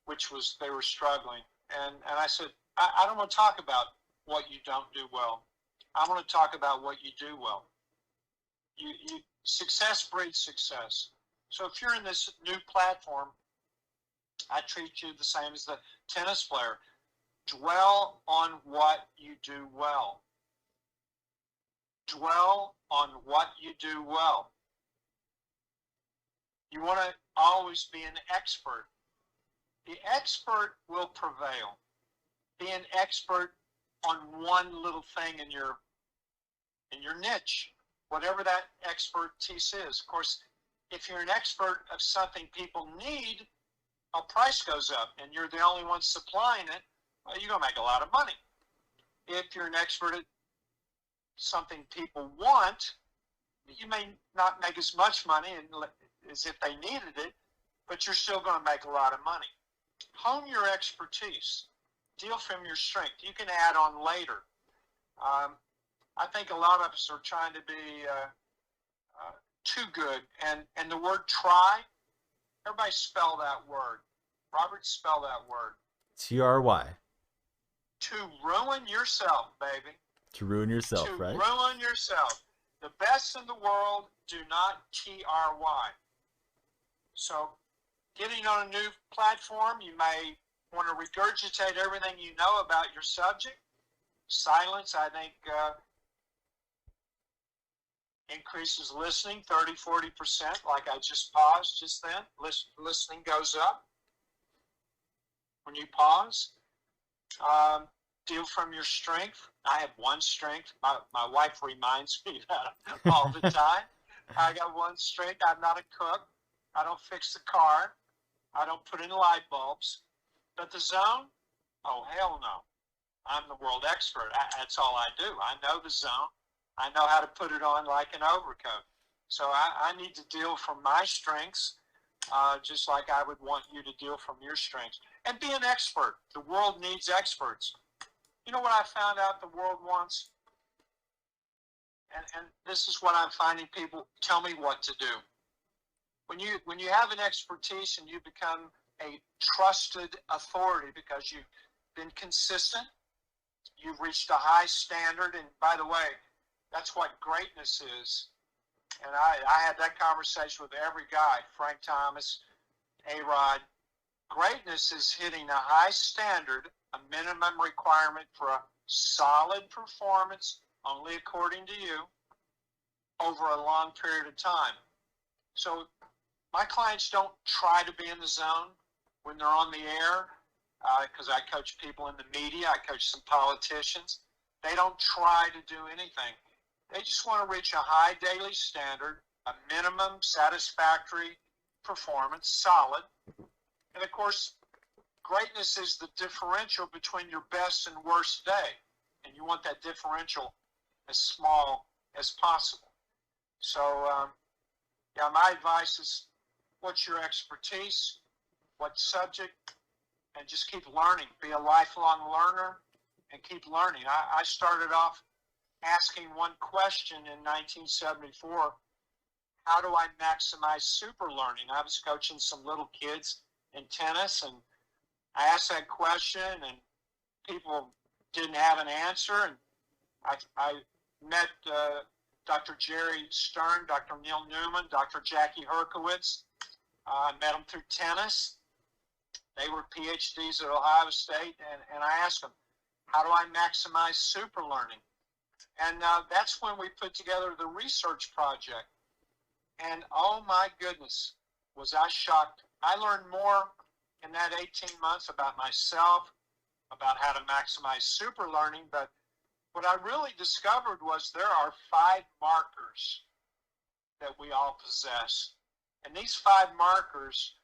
Which was, they were struggling. And I said, I don't want to talk about what you don't do well. I want to talk about what you do well. Success breeds success. So if you're in this new platform, I treat you the same as the tennis player. Dwell on what you do well. Dwell on what you do well. You want to always be an expert. The expert will prevail. Be an expert on one little thing in your niche, whatever that expertise is. Of course, if you're an expert of something people need, a price goes up and you're the only one supplying it, well, you're going to make a lot of money. If you're an expert at something people want, you may not make as much money as if they needed it, but you're still going to make a lot of money. Hone your expertise. Deal from your strength. You can add on later. I think a lot of us are trying to be too good. And the word try, everybody spell that word. Robert, spell that word. TRY. To ruin yourself, baby. To ruin yourself, right? To ruin yourself. The best in the world do not TRY. So, getting on a new platform, you may want to regurgitate everything you know about your subject. Silence, I think, increases listening 30-40%, like I just paused just then. Listening goes up when you pause. Deal from your strength. I have one strength. My wife reminds me that all the time. I got one strength. I'm not a cook. I don't fix the car. I don't put in light bulbs. But the zone? Oh, hell no. I'm the world expert. That's all I do. I know the zone. I know how to put it on like an overcoat. So I need to deal from my strengths, just like I would want you to deal from your strengths. And be an expert. The world needs experts. You know what I found out the world wants? And this is what I'm finding people tell me what to do. When you have an expertise and you become a trusted authority because you've been consistent, you've reached a high standard, and by the way, that's what greatness is. And I had that conversation with every guy, Frank Thomas, A-Rod, Greatness is hitting a high standard, a minimum requirement for a solid performance, only according to you, over a long period of time. So my clients don't try to be in the zone when they're on the air, because I coach people in the media, I coach some politicians. They don't try to do anything. They just want to reach a high daily standard, a minimum satisfactory performance, solid. And of course, greatness is the differential between your best and worst day. And you want that differential as small as possible. So, yeah, my advice is, what's your expertise? What subject? And just keep learning. Be a lifelong learner and keep learning. I started off asking one question in 1974. How do I maximize super learning? I was coaching some little kids in tennis, and I asked that question, and people didn't have an answer. And I met Dr. Jerry Stern, Dr. Neil Newman, Dr. Jackie Herkowitz. I met them through tennis. They were PhDs at Ohio State, and I asked them, how do I maximize super learning? And that's when we put together the research project. And oh my goodness, was I shocked. I learned more in that 18 months about myself, about how to maximize super learning. But what I really discovered was there are 5 markers that we all possess. And these 5 markers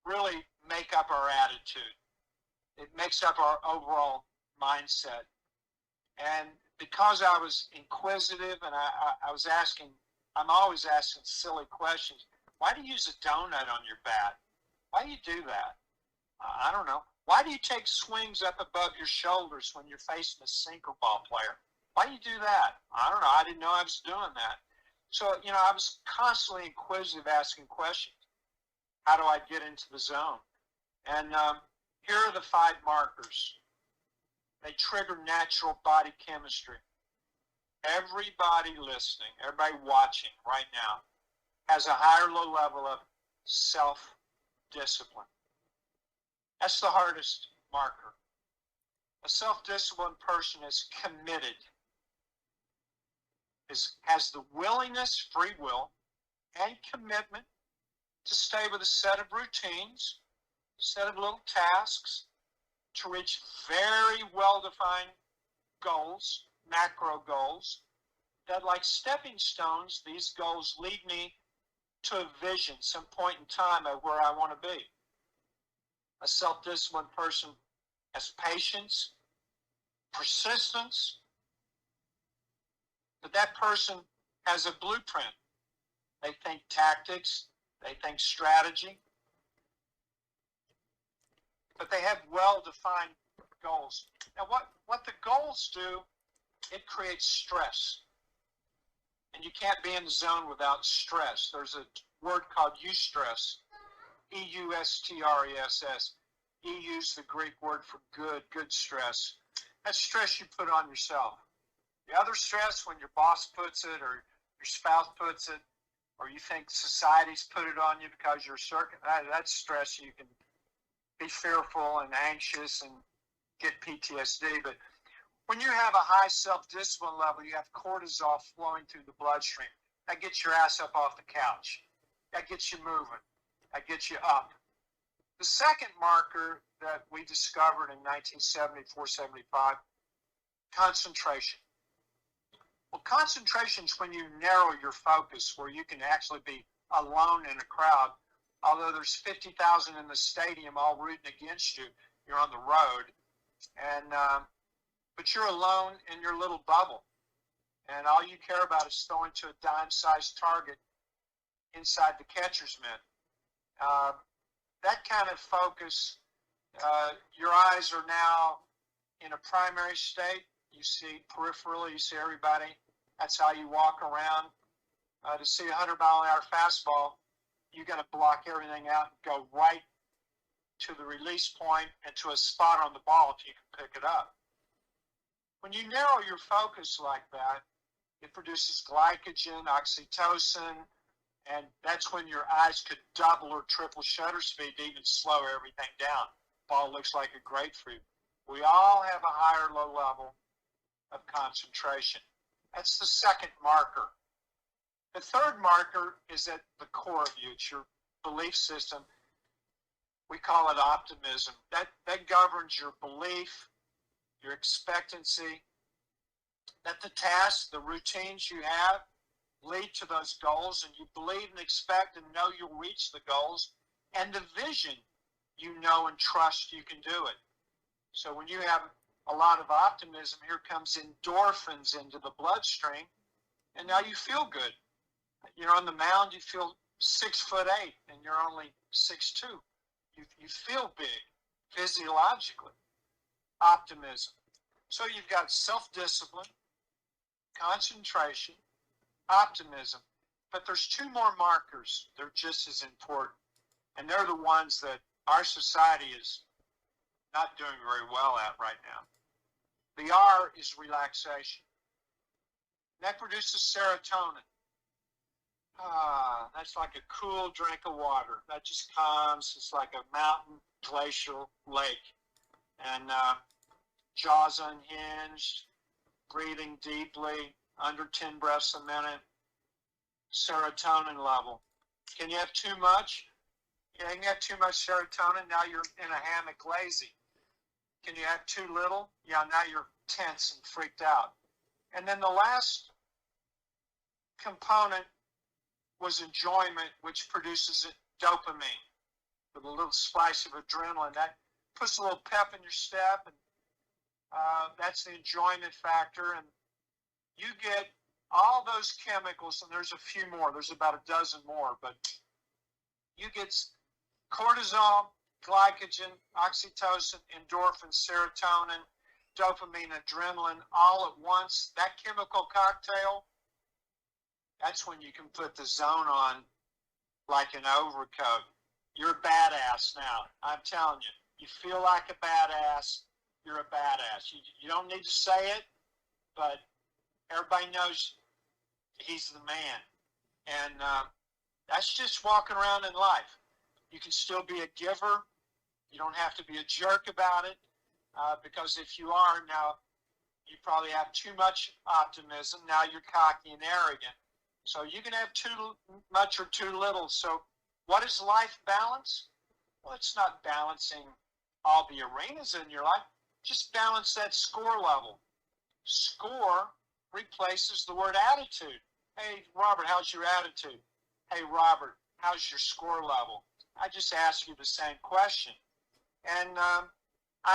really make up our attitude. It makes up our overall mindset. And because I was inquisitive and I was asking, I'm always asking silly questions. Why do you use a donut on your bat? Why do you do that? I don't know. Why do you take swings up above your shoulders when you're facing a sinker ball player? Why do you do that? I don't know. I didn't know I was doing that. So, you know, I was constantly inquisitive, asking questions. How do I get into the zone? And here are the 5 markers. They trigger natural body chemistry. Everybody listening, everybody watching right now has a higher low level of self-discipline. That's the hardest marker. A self-disciplined person is committed, has the willingness, free will, and commitment to stay with a set of routines, a set of little tasks, to reach very well-defined goals, macro goals, that like stepping stones, these goals lead me to a vision, some point in time of where I want to be. A self-disciplined person has patience, persistence, but that person has a blueprint. They think tactics, they think strategy, but they have well-defined goals. Now, what the goals do, it creates stress. And you can't be in the zone without stress. There's a word called eustress, E-U-S-T-R-E-S-S. Eu's the Greek word for good stress. That's stress you put on yourself. The other stress, when your boss puts it, or your spouse puts it, or you think society's put it on you because you're certain, that's stress. You can be fearful and anxious and get PTSD. But when you have a high self-discipline level, you have cortisol flowing through the bloodstream. That gets your ass up off the couch. That gets you moving. That gets you up. The second marker that we discovered in 1974-75, concentration. Well, concentration is when you narrow your focus, where you can actually be alone in a crowd. Although there's 50,000 in the stadium all rooting against you, you're on the road. And but you're alone in your little bubble, and all you care about is throwing to a dime-sized target inside the catcher's mitt. That kind of focus, your eyes are now in a primary state. You see peripherally, you see everybody. That's how you walk around. To see a 100-mile-an-hour fastball, you got to block everything out and go right to the release point and to a spot on the ball if you can pick it up. When you narrow your focus like that, it produces glycogen, oxytocin, And that's when your eyes could double or triple shutter speed to even slow everything down. Ball looks like a grapefruit. We all have a higher low level of concentration. That's the second marker. The third marker is at the core of you. It's your belief system. We call it optimism. That governs your belief, your expectancy, that the tasks, the routines you have lead to those goals, and you believe and expect and know you'll reach the goals, and the vision, you know and trust you can do it. So when you have a lot of optimism, here comes endorphins into the bloodstream, and now you feel good. You're on the mound, you feel 6'8", and you're only 6'2". You feel big physiologically. Optimism. So you've got self-discipline, concentration, optimism. But there's two more markers. They're just as important. And they're the ones that our society is not doing very well at right now. The R is relaxation. That produces serotonin. That's like a cool drink of water. That just comes. It's like a mountain glacial lake. And jaws unhinged, breathing deeply, under 10 breaths a minute, serotonin level. Can you have too much? Yeah, you can have too much serotonin, now you're in a hammock lazy. Can you have too little? Yeah, now you're tense and freaked out. And then the last component was enjoyment, which produces dopamine with a little splash of adrenaline. That puts a little pep in your step, and that's the enjoyment factor. And you get all those chemicals, and there's a few more. There's about a dozen more, but you get cortisol, glycogen, oxytocin, endorphin, serotonin, dopamine, adrenaline, all at once. That chemical cocktail, that's when you can put the zone on like an overcoat. You're a badass now. I'm telling you. You feel like a badass. You're a badass. You don't need to say it, but everybody knows he's the man. And that's just walking around in life. You can still be a giver. You don't have to be a jerk about it, because if you are, now you probably have too much optimism. Now you're cocky and arrogant. So you can have too much or too little. So what is life balance? Well, it's not balancing all the arenas in your life. Just balance that score level. Score replaces the word attitude. Hey, Robert, how's your attitude? Hey, Robert, how's your score level? I just asked you the same question. And I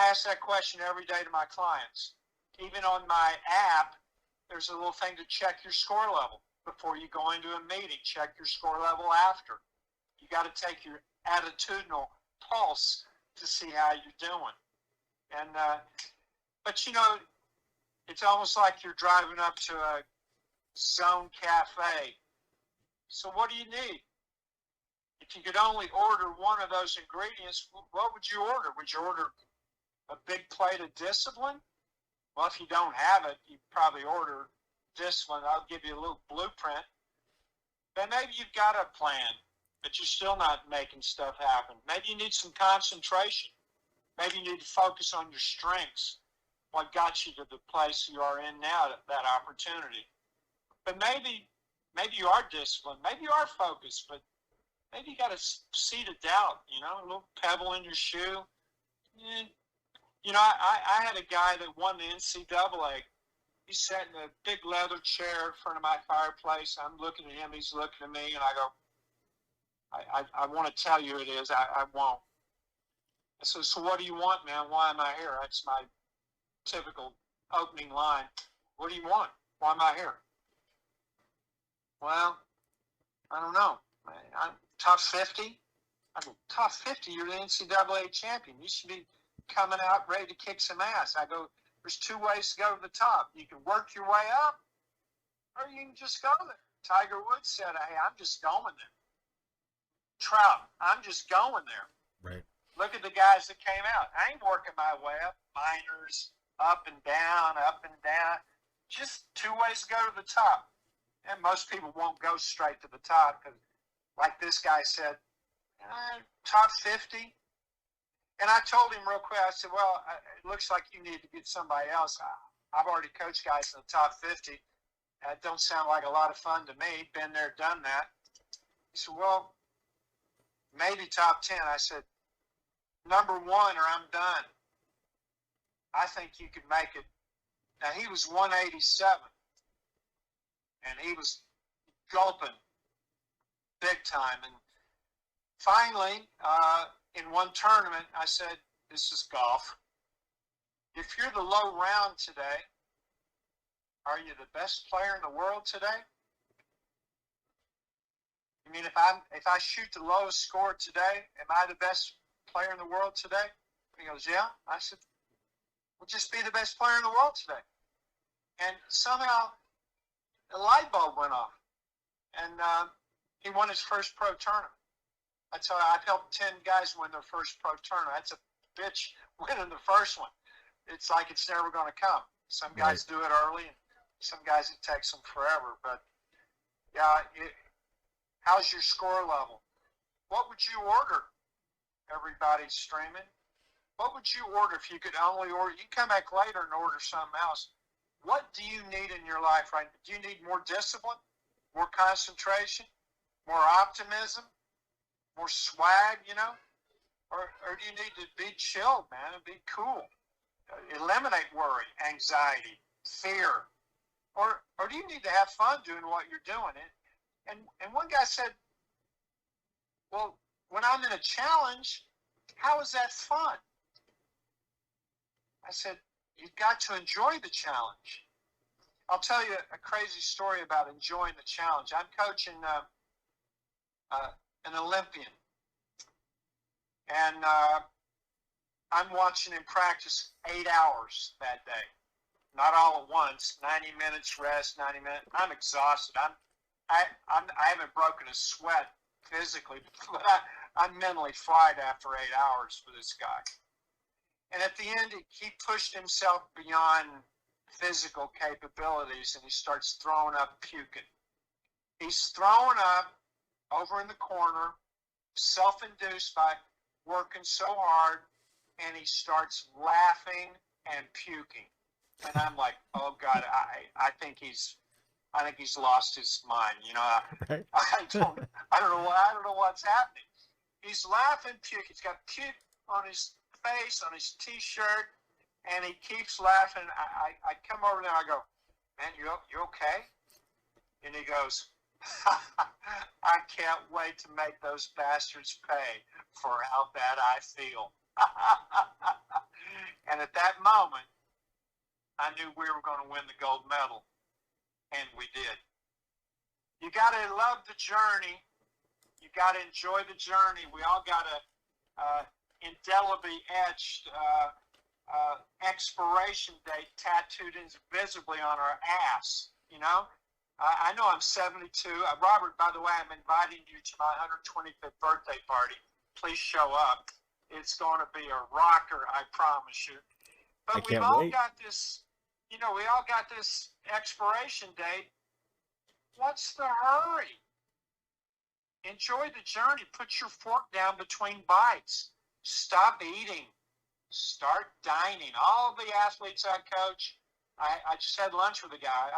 ask that question every day to my clients. Even on my app, there's a little thing to check your score level. Before you go into a meeting, check your score level after. You got to take your attitudinal pulse to see how you're doing. And but you know, it's almost like you're driving up to a Zone Cafe. So what do you need? If you could only order one of those ingredients, what would you order? Would you order a big plate of discipline? Well, if you don't have it, you probably order discipline. I'll give you a little blueprint. Then maybe you've got a plan, but you're still not making stuff happen. Maybe you need some concentration. Maybe you need to focus on your strengths, what got you to the place you are in now, that opportunity. But maybe you are disciplined. Maybe you are focused, but maybe you got a seed of doubt, a little pebble in your shoe. I had a guy that won the NCAA. He sat in a big leather chair in front of my fireplace. I'm looking at him. He's looking at me, and I go, I want to tell you it is. I won't. I said, so what do you want, man? Why am I here? That's my typical opening line. What do you want? Why am I here? Well, I don't know. I'm top 50. I go, top 50? You're the NCAA champion. You should be coming out ready to kick some ass. I go, there's two ways to go to the top. You can work your way up, or you can just go there. Tiger Woods said, hey, I'm just going there. Trout, I'm just going there. Right. Look at the guys that came out. I ain't working my way up. Minors, up and down, up and down. Just two ways to go to the top. And most people won't go straight to the top because like this guy said, top 50. And I told him real quick, I said, well, it looks like you need to get somebody else. I've already coached guys in the top 50. That don't sound like a lot of fun to me. Been there, done that. He said, well, maybe top 10. I said, number 1 or I'm done. I think you could make it. Now, he was 187, and he was gulping big time. And finally, in one tournament, I said, this is golf. If you're the low round today, are you the best player in the world today? I mean, if I shoot the lowest score today, am I the best player in the world today? He goes, yeah. I said, well, just be the best player in the world today. And somehow the light bulb went off, and he won his first pro tournament. That's how I've helped 10 guys win their first pro tournament. That's a bitch winning the first one. It's like it's never going to come. Some guys do it early, and some guys it takes them forever. But yeah, how's your score level? What would you order? Everybody's streaming. What would you order if you could only order? You come back later and order something else. What do you need in your life right now? Do you need more discipline, more concentration, more optimism, more swag, you know? Or do you need to be chilled, man, and be cool? Eliminate worry, anxiety, fear. Or do you need to have fun doing what you're doing? And one guy said, well, when I'm in a challenge, how is that fun? I said, you've got to enjoy the challenge. I'll tell you a crazy story about enjoying the challenge. I'm coaching an Olympian, and I'm watching him practice 8 hours that day. Not all at once, 90 minutes rest, 90 minutes. I'm exhausted. I haven't broken a sweat physically, but I'm mentally fried after 8 hours for this guy. And at the end, he pushed himself beyond physical capabilities, and he starts throwing up, puking. He's throwing up over in the corner, self-induced by working so hard, and he starts laughing and puking. And I'm like, oh God, I think he's lost his mind. You know, Right. I don't know what's happening. He's laughing, puking. He's got puke on his face, on his T-shirt, and he keeps laughing. I come over there and I go, man, you okay? And he goes, I can't wait to make those bastards pay for how bad I feel. And at that moment, I knew we were going to win the gold medal, and we did. You got to love the journey. You got to enjoy the journey. We all got to indelibly etched expiration date tattooed invisibly on our ass, you know? I know I'm 72. Robert, by the way, I'm inviting you to my 125th birthday party. Please show up. It's going to be a rocker, I promise you. But we've all got this, you know, we all got this expiration date. What's the hurry? Enjoy the journey. Put your fork down between bites. Stop eating. Start dining. All the athletes I coach, I just had lunch with a guy.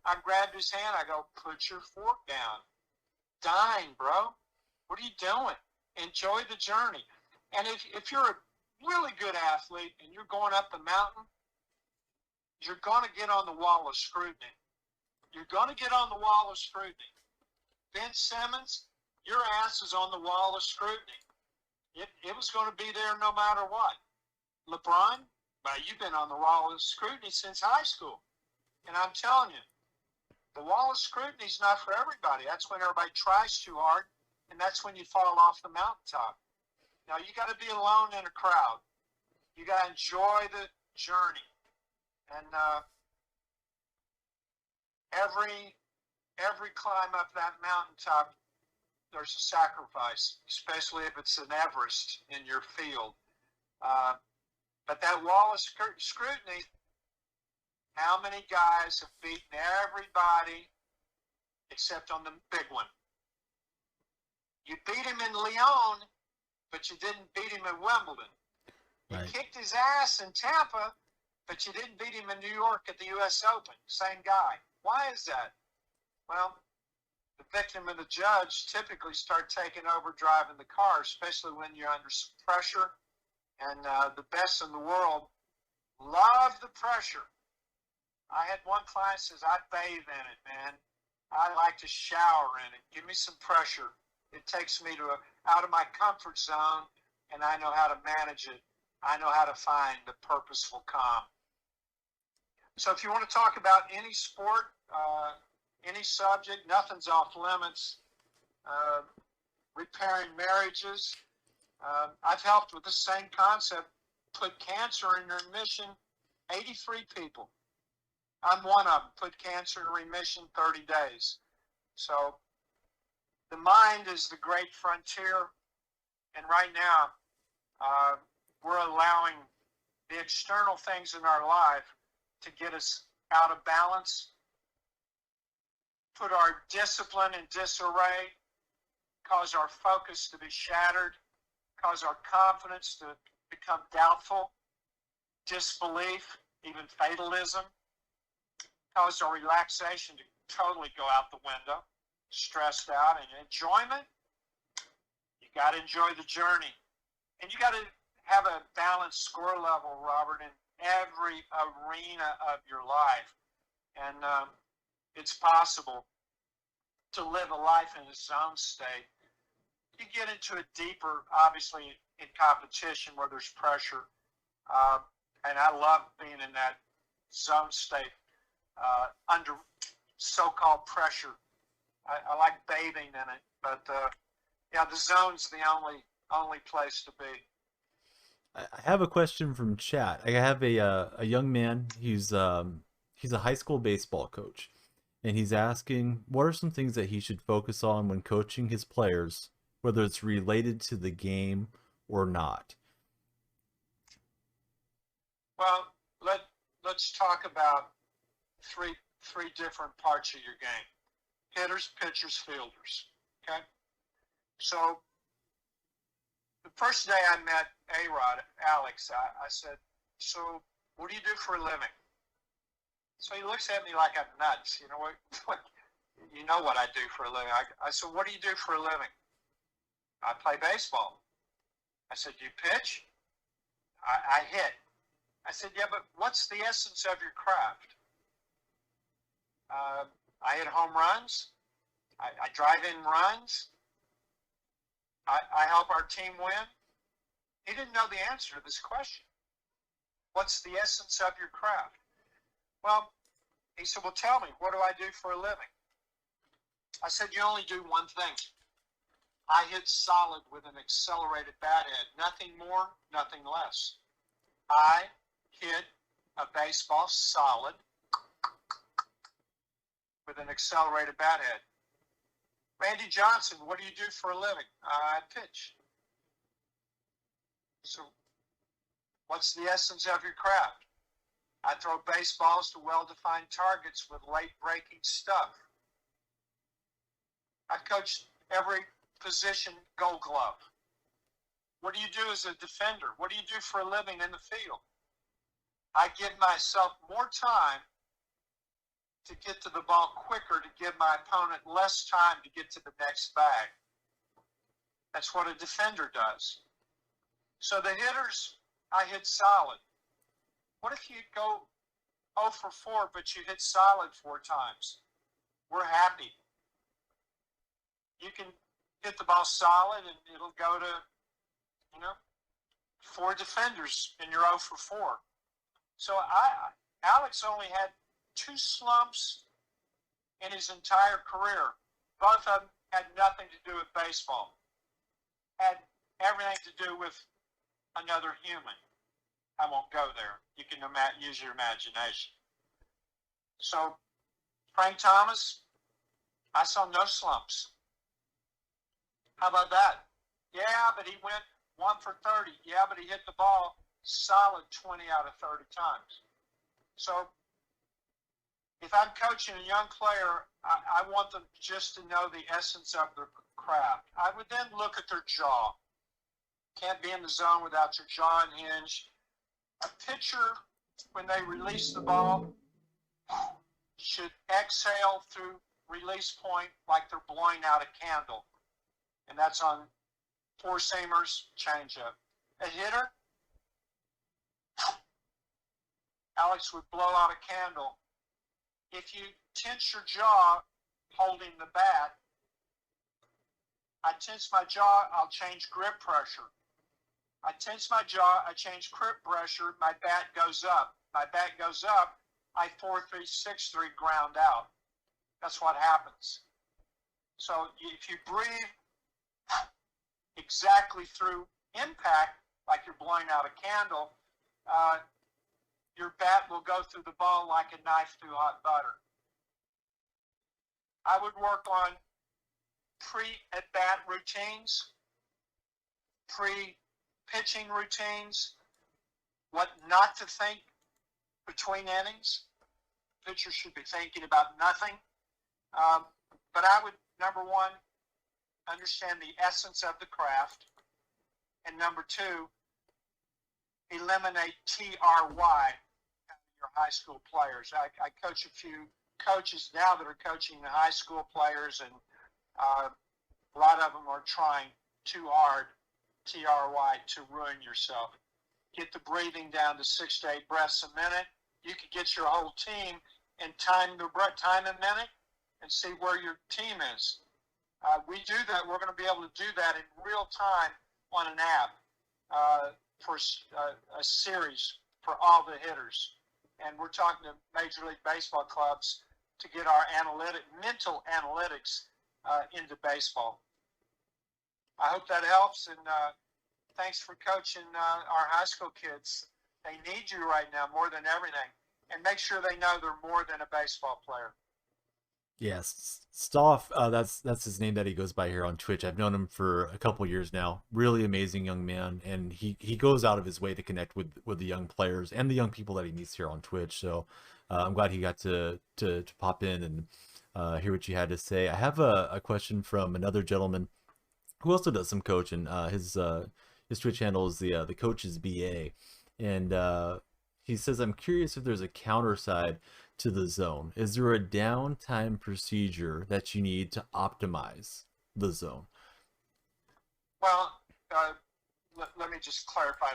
I grabbed his hand. I go, put your fork down. Dine, bro. What are you doing? Enjoy the journey. And if you're a really good athlete and you're going up the mountain, you're going to get on the wall of scrutiny. You're going to get on the wall of scrutiny. Ben Simmons, your ass is on the wall of scrutiny. It was going to be there no matter what. LeBron, well, you've been on the wall of scrutiny since high school. And I'm telling you, the wall of scrutiny is not for everybody. That's when everybody tries too hard, and that's when you fall off the mountaintop. Now, you got to be alone in a crowd. You got to enjoy the journey. And every climb up that mountaintop, there's a sacrifice, especially if it's an Everest in your field. But that wall of scrutiny, how many guys have beaten everybody except on the big one? You beat him in Lyon, but you didn't beat him in Wimbledon. You Right. kicked his ass in Tampa, but you didn't beat him in New York at the U.S. Open. Same guy. Why is that? Well, the victim and the judge typically start taking over driving the car, especially when you're under pressure. And the best in the world love the pressure. I had one client says, I bathe in it, man. I like to shower in it. Give me some pressure. It takes me out of my comfort zone, and I know how to manage it. I know how to find the purposeful calm. So if you want to talk about any sport, any subject, nothing's off limits. Repairing marriages. I've helped with the same concept, put cancer in remission, 83 people. I'm one of them, put cancer in remission 30 days. So the mind is the great frontier. And right now, we're allowing the external things in our life to get us out of balance, put our discipline in disarray, cause our focus to be shattered, cause our confidence to become doubtful, disbelief, even fatalism, cause our relaxation to totally go out the window, stressed out, and enjoyment. You got to enjoy the journey. And you got to have a balanced score level, Robert, in every arena of your life. And it's possible to live a life in a zone state. You get into it deeper, obviously, in competition where there's pressure. And I love being in that zone state under so-called pressure. I like bathing in it. But, yeah, the zone's the only place to be. I have a question from chat. I have a young man. He's a high school baseball coach, and he's asking what are some things that he should focus on when coaching his players, whether it's related to the game or not. Well, let's talk about three different parts of your game: hitters, pitchers, fielders. Okay. So the first day I met A-Rod, Alex, I said, so what do you do for a living? So he looks at me like I'm nuts. You know what? You know what I do for a living. I said, what do you do for a living? I play baseball. I said, do you pitch? I hit. I said, yeah, but what's the essence of your craft? I hit home runs. I drive in runs. I help our team win. He didn't know the answer to this question. What's the essence of your craft? Well, he said, well, tell me, what do I do for a living? I said, you only do one thing. I hit solid with an accelerated bat head. Nothing more, nothing less. I hit a baseball solid with an accelerated bat head. Randy Johnson, what do you do for a living? I pitch. So what's the essence of your craft? I throw baseballs to well-defined targets with late-breaking stuff. I've coached every position Gold Glove. What do you do as a defender? What do you do for a living in the field? I give myself more time to get to the ball quicker, to give my opponent less time to get to the next bag. That's what a defender does. So the hitters, I hit solid. What if you go 0 for 4, but you hit solid 4 times? We're happy. You can hit the ball solid and it'll go to, 4 defenders and you're 0 for 4. So Alex only had 2 slumps in his entire career. Both of them had nothing to do with baseball. Had everything to do with another human. I won't go there. You can use your imagination. So Frank Thomas, I saw no slumps. How about that? Yeah, but he went 1 for 30. Yeah, but he hit the ball solid 20 out of 30 times. So if I'm coaching a young player, I want them just to know the essence of their craft. I would then look at their jaw. Can't be in the zone without your jaw unhinged. A pitcher, when they release the ball, should exhale through release point like they're blowing out a candle. And that's on four-seamers, changeup. A hitter, Alex would blow out a candle. If you tense your jaw holding the bat, I tense my jaw, I'll change grip pressure. I tense my jaw, I change grip pressure, my bat goes up. My bat goes up, I 4-3, 6-3 ground out. That's what happens. So if you breathe exactly through impact, like you're blowing out a candle, your bat will go through the ball like a knife through hot butter. I would work on pre-at-bat routines, pre-pitching routines, what not to think between innings. Pitchers should be thinking about nothing. But I would, number one, understand the essence of the craft. And number two, eliminate TRY out of your high school players. I coach a few coaches now that are coaching the high school players, and a lot of them are trying too hard, TRY, to ruin yourself. Get the breathing down to 6 to 8 breaths a minute. You could get your whole team and time a minute and see where your team is. We do that. We're going to be able to do that in real time on an app for a series for all the hitters. And we're talking to Major League Baseball clubs to get our mental analytics into baseball. I hope that helps, and thanks for coaching our high school kids. They need you right now more than everything, and make sure they know they're more than a baseball player. Yes, Stoff, that's his name that he goes by here on Twitch. I've known him for a couple years now. Really amazing young man, and he goes out of his way to connect with the young players and the young people that he meets here on Twitch. So I'm glad he got to pop in and hear what you had to say. I have a question from another gentleman who also does some coaching. His Twitch handle is the Coach's BA, and he says, I'm curious if there's a counter side to the zone. Is there a downtime procedure that you need to optimize the zone? Well, let me just clarify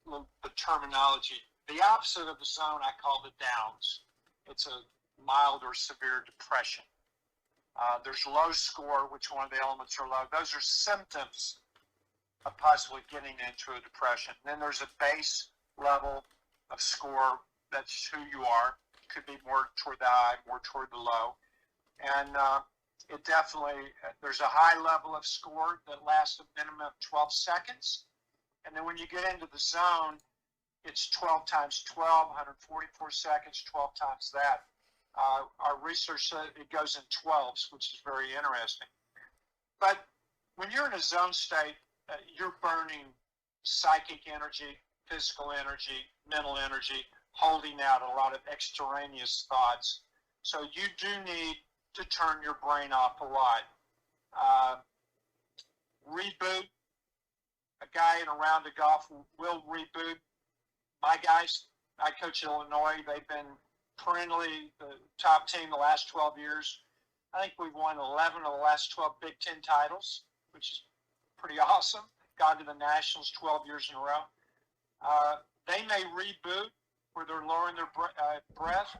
the terminology. The opposite of the zone I call the downs. It's a mild or severe depression. There's low score, which one of the elements are low. Those are symptoms of possibly getting into a depression. Then there's a base level of score. That's who you are. Could be more toward the high, more toward the low. And it definitely, there's a high level of score that lasts a minimum of 12 seconds. And then when you get into the zone, it's 12 times 12, 144 seconds, 12 times that. Our research said it goes in 12s, which is very interesting. But when you're in a zone state, you're burning psychic energy, physical energy, mental energy, holding out a lot of extraneous thoughts. So you do need to turn your brain off a lot. Reboot. A guy in a round of golf will reboot. My guys, I coach Illinois. They've been perennially the top team the last 12 years. I think we've won 11 of the last 12 Big Ten titles, which is pretty awesome. Gone to the Nationals 12 years in a row. They may reboot where they're lowering their breath,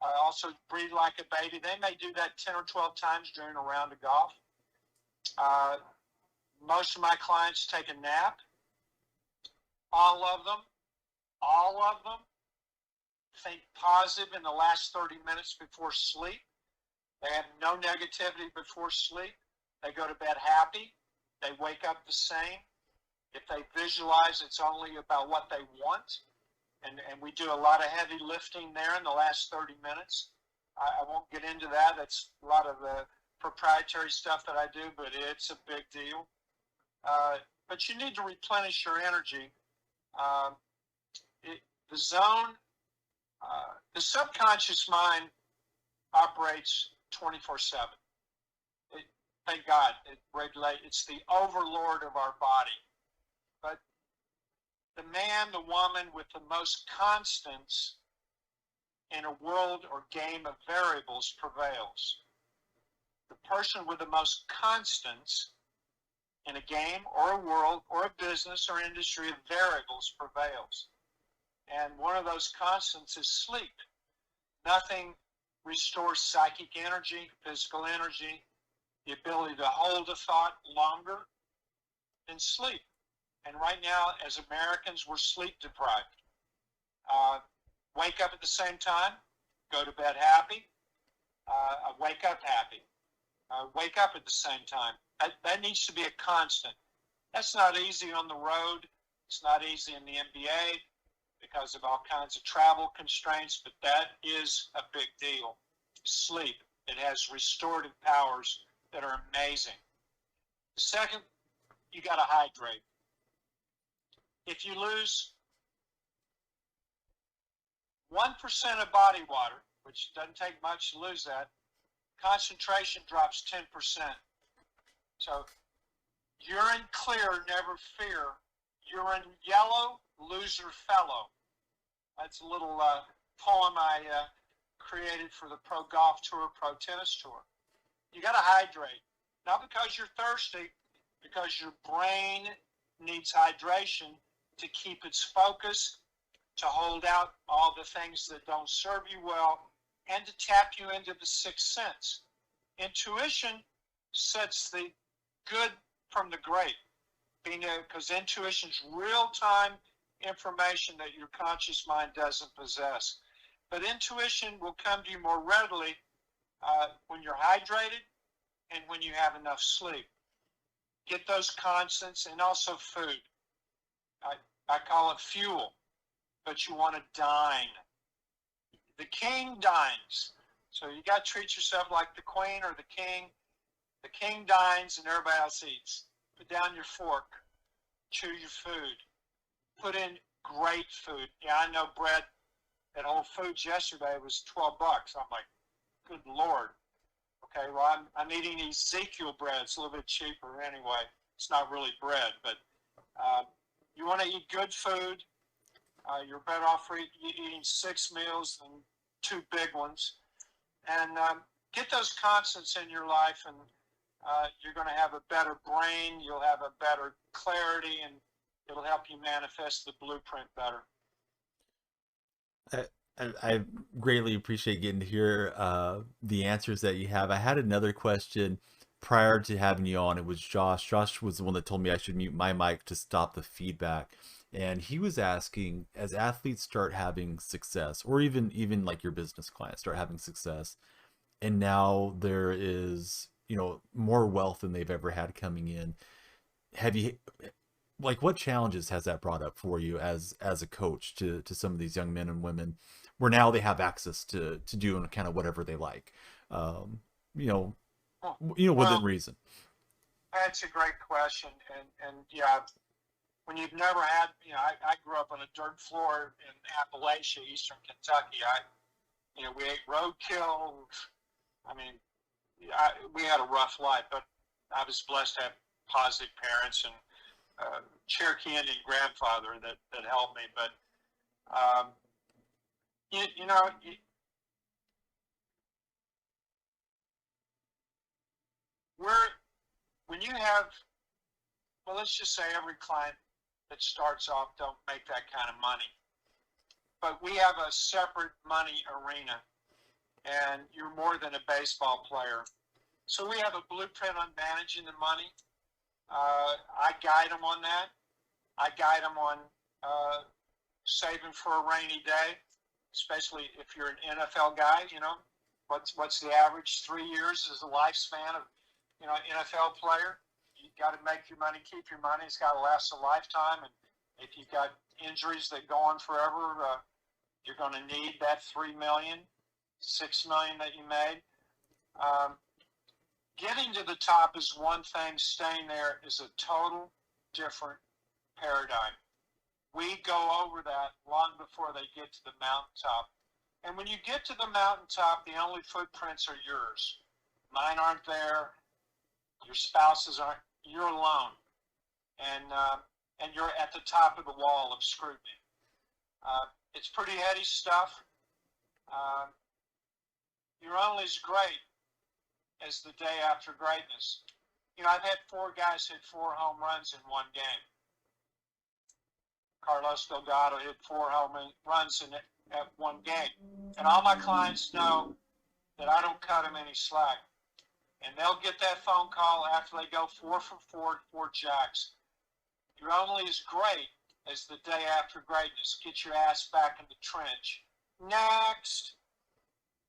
also breathe like a baby. They may do that 10 or 12 times during a round of golf. Most of my clients take a nap. All of them think positive in the last 30 minutes before sleep. They have no negativity before sleep. They go to bed happy. They wake up the same. If they visualize, it's only about what they want. And we do a lot of heavy lifting there in the last 30 minutes. I won't get into that. That's a lot of the proprietary stuff that I do, but it's a big deal. But you need to replenish your energy. The zone, the subconscious mind operates 24/7. Thank God, it's the overlord of our body. But the man, the woman with the most constants in a world or game of variables prevails. The person with the most constants in a game or a world or a business or industry of variables prevails. And one of those constants is sleep. Nothing restores psychic energy, physical energy, the ability to hold a thought longer than sleep. And right now, as Americans, we're sleep deprived. Wake up at the same time, go to bed happy, wake up happy. Wake up at the same time. That needs to be a constant. That's not easy on the road. It's not easy in the NBA because of all kinds of travel constraints, but that is a big deal. Sleep. It has restorative powers that are amazing. The second, you got to hydrate. If you lose 1% of body water, which doesn't take much to lose that, concentration drops 10%. So urine clear, never fear. Urine yellow, loser fellow. That's a little poem I created for the Pro Golf Tour, Pro Tennis Tour. You got to hydrate. Not because you're thirsty, because your brain needs hydration to keep its focus, to hold out all the things that don't serve you well, and to tap you into the sixth sense. Intuition sets the good from the great, because intuition's real-time information that your conscious mind doesn't possess. But intuition will come to you more readily when you're hydrated and when you have enough sleep. Get those constants, and also food. I call it fuel, but you want to dine. The king dines. So you got to treat yourself like the queen or the king. The king dines and everybody else eats. Put down your fork. Chew your food. Put in great food. Yeah, I know bread at Whole Foods yesterday was $12. I'm like, good Lord. Okay, well, I'm eating Ezekiel bread. It's a little bit cheaper anyway. It's not really bread, but you want to eat good food. You're better off eating 6 meals than 2 big ones. And get those constants in your life, and you're going to have a better brain. You'll have a better clarity, and it'll help you manifest the blueprint better. I greatly appreciate getting to hear the answers that you have. I had another question prior to having you on. It was Josh. Josh was the one that told me I should mute my mic to stop the feedback. And he was asking, as athletes start having success, or even like your business clients start having success, and now there is, more wealth than they've ever had coming in. Have you, like, what challenges has that brought up for you as a coach to some of these young men and women, where now they have access to doing kind of whatever they like, within reason? That's a great question, and yeah. When you've never had, I grew up on a dirt floor in Appalachia, eastern Kentucky. We ate roadkill. I mean, we had a rough life, but I was blessed to have positive parents and Cherokee Indian grandfather that helped me. But when you have, well, let's just say every client that starts off don't make that kind of money. But we have a separate money arena, and you're more than a baseball player. So we have a blueprint on managing the money. I guide them on that. I guide them on saving for a rainy day, especially if you're an NFL guy. What's the average? 3 years is the lifespan of an NFL player. You got to make your money, keep your money. It's got to last a lifetime. And if you've got injuries that go on forever, you're going to need that $3 million, $6 million that you made. Getting to the top is one thing. Staying there is a total different paradigm. We go over that long before they get to the mountaintop. And when you get to the mountaintop, the only footprints are yours. Mine aren't there. Your spouses aren't. You're alone. And you're at the top of the wall of scrutiny. It's pretty heady stuff. You're only as great as the day after greatness. You know, I've had 4 guys hit 4 home runs in one game. Carlos Delgado hit 4 home runs at one game. And all my clients know that I don't cut them any slack. And they'll get that phone call after they go 4 for 4, 4 jacks. You're only as great as the day after greatness. Get your ass back in the trench. Next.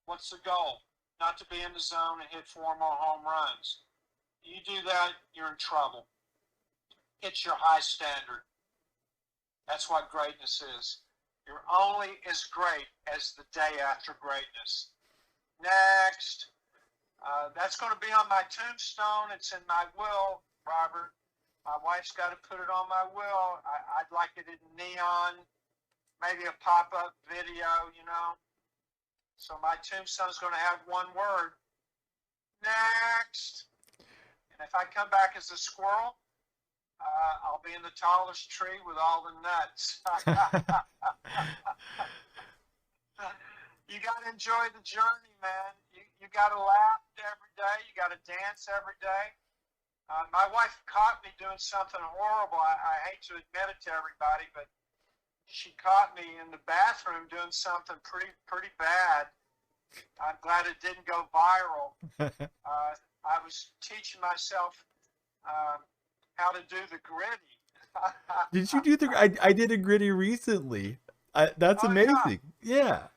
What's the goal? Not to be in the zone and hit 4 more home runs. You do that, you're in trouble. It's your high standard. That's what greatness is. You're only as great as the day after greatness. Next. That's going to be on my tombstone. It's in my will, Robert. My wife's got to put it on my will. I'd like it in neon, maybe a pop-up video, you know. So my tombstone's going to have one word. Next. And if I come back as a squirrel, I'll be in the tallest tree with all the nuts. You got to enjoy the journey, man. You got to laugh every day. You got to dance every day. My wife caught me doing something horrible. I hate to admit it to everybody, but she caught me in the bathroom doing something pretty bad. I'm glad it didn't go viral. I was teaching myself how to do the gritty. Did you do the? I did a gritty recently. That's amazing. Yeah.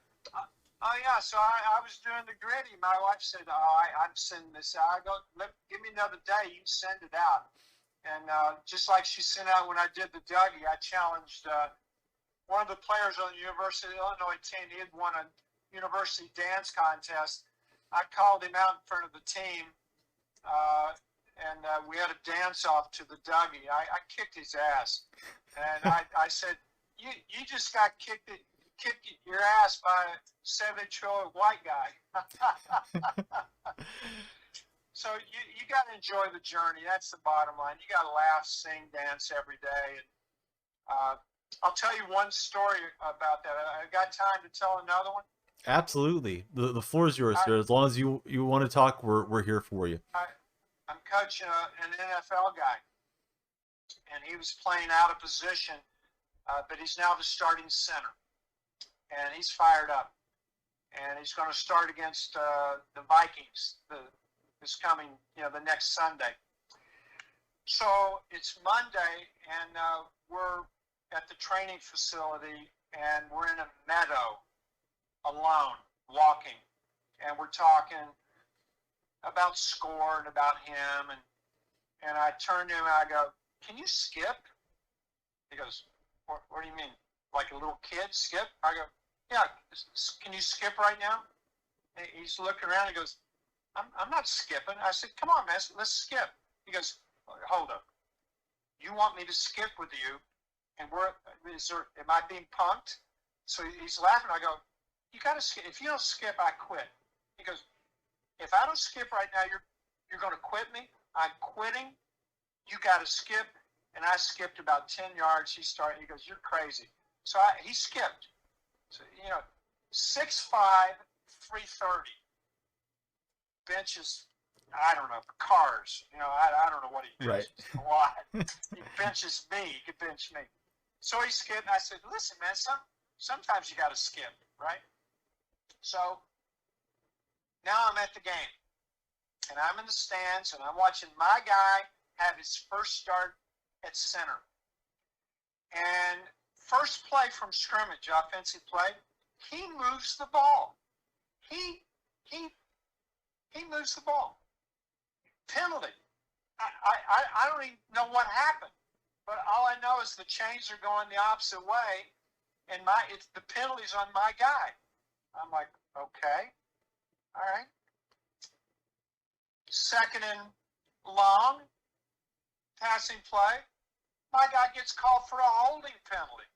Oh yeah. So I was doing the gritty. My wife said, "Oh, I'm sending this out." I go, "Give me another day. You can send it out." And just like she sent out when I did the Dougie, I challenged one of the players on the University of Illinois team. He had won a university dance contest. I called him out in front of the team. And we had a dance-off to the Dougie. I kicked his ass. And I said, you just got kicked your ass by a 70-year-old white guy. So you got to enjoy the journey. That's the bottom line. You got to laugh, sing, dance every day. And I'll tell you one story about that. I got time to tell another one? Absolutely. The floor is yours, sir. As long as you want to talk, we're here for you. I'm coaching an NFL guy, and he was playing out of position, but he's now the starting center, and he's fired up, and he's going to start against the Vikings this coming, the next Sunday. So it's Monday, and we're at the training facility, and we're in a meadow, alone, walking, and we're talking about score and about him, and I turned to him and I go, "Can you skip?" He goes, what do you mean? Like a little kid skip? I go, "Yeah, can you skip right now?" And he's looking around, he goes, I'm not skipping. I said, "Come on, man, let's skip." He goes, "Hold up. You want me to skip with you, and am I being punked?" So he's laughing. I go, "You got to skip. If you don't skip, I quit." He goes, "If I don't skip right now, you're going to quit me? I'm quitting. You got to skip." And I skipped about 10 yards. He goes, "You're crazy." So he skipped. So, 6'5", 330. Benches, I don't know, cars. I don't know what he benches. Right. A lot. He benches me. He could bench me. So he skipped. And I said, "Listen, man, sometimes you got to skip, right?" So now I'm at the game, and I'm in the stands, and I'm watching my guy have his first start at center. And first play from scrimmage, offensive play, he moves the ball. He moves the ball. Penalty. I don't even know what happened, but all I know is the chains are going the opposite way, and the penalty's on my guy. I'm like, okay. All right. Second and long, passing play. My guy gets called for a holding penalty.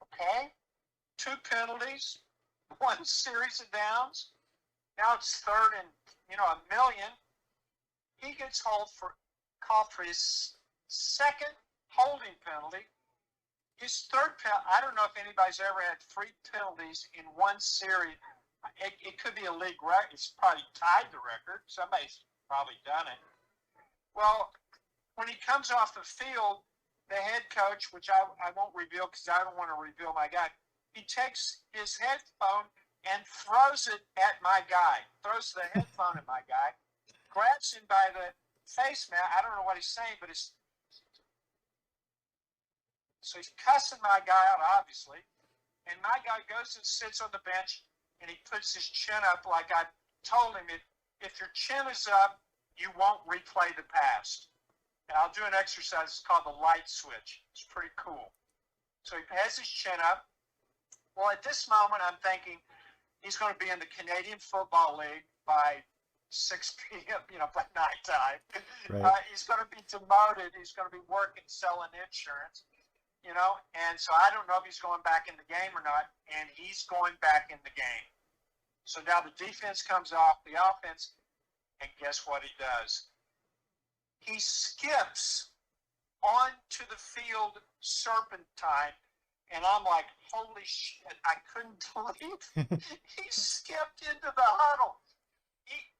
Okay. 2 penalties, 1 series of downs. Now it's 3rd and, a million. He gets called for his 2nd holding penalty. His 3rd penalty, I don't know if anybody's ever had 3 penalties in 1 series. It could be a league record. It's probably tied the record. Somebody's probably done it. Well, when he comes off the field, the head coach, which I won't reveal because I don't want to reveal my guy, he takes his headphone and throws it at my guy, throws the headphone at my guy, grabs him by the face mask. I don't know what he's saying, but so he's cussing my guy out, obviously. And my guy goes and sits on the bench, and he puts his chin up like I told him, if your chin is up, you won't replay the past. And I'll do an exercise. It's called the light switch. It's pretty cool. So he has his chin up. Well, at this moment, I'm thinking he's going to be in the Canadian Football League by 6 p.m., by nighttime. Right. He's going to be demoted. He's going to be working, selling insurance, And so I don't know if he's going back in the game or not, and he's going back in the game. So now the defense comes off the offense, and guess what he does? He skips onto the field serpentine, and I'm like, holy shit, I couldn't believe he skipped into the huddle.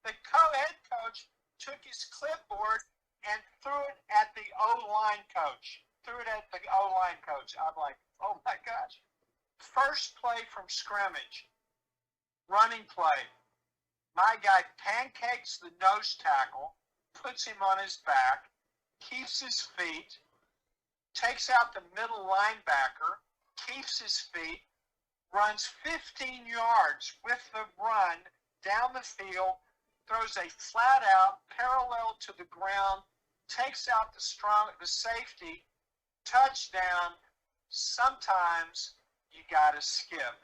The co-head coach took his clipboard and threw it at the O-line coach. I'm like, oh my gosh. First play from scrimmage, running play. My guy pancakes the nose tackle, puts him on his back, keeps his feet, takes out the middle linebacker, keeps his feet, runs 15 yards with the run down the field, throws a flat out parallel to the ground, takes out the safety, touchdown. Sometimes you got to skip.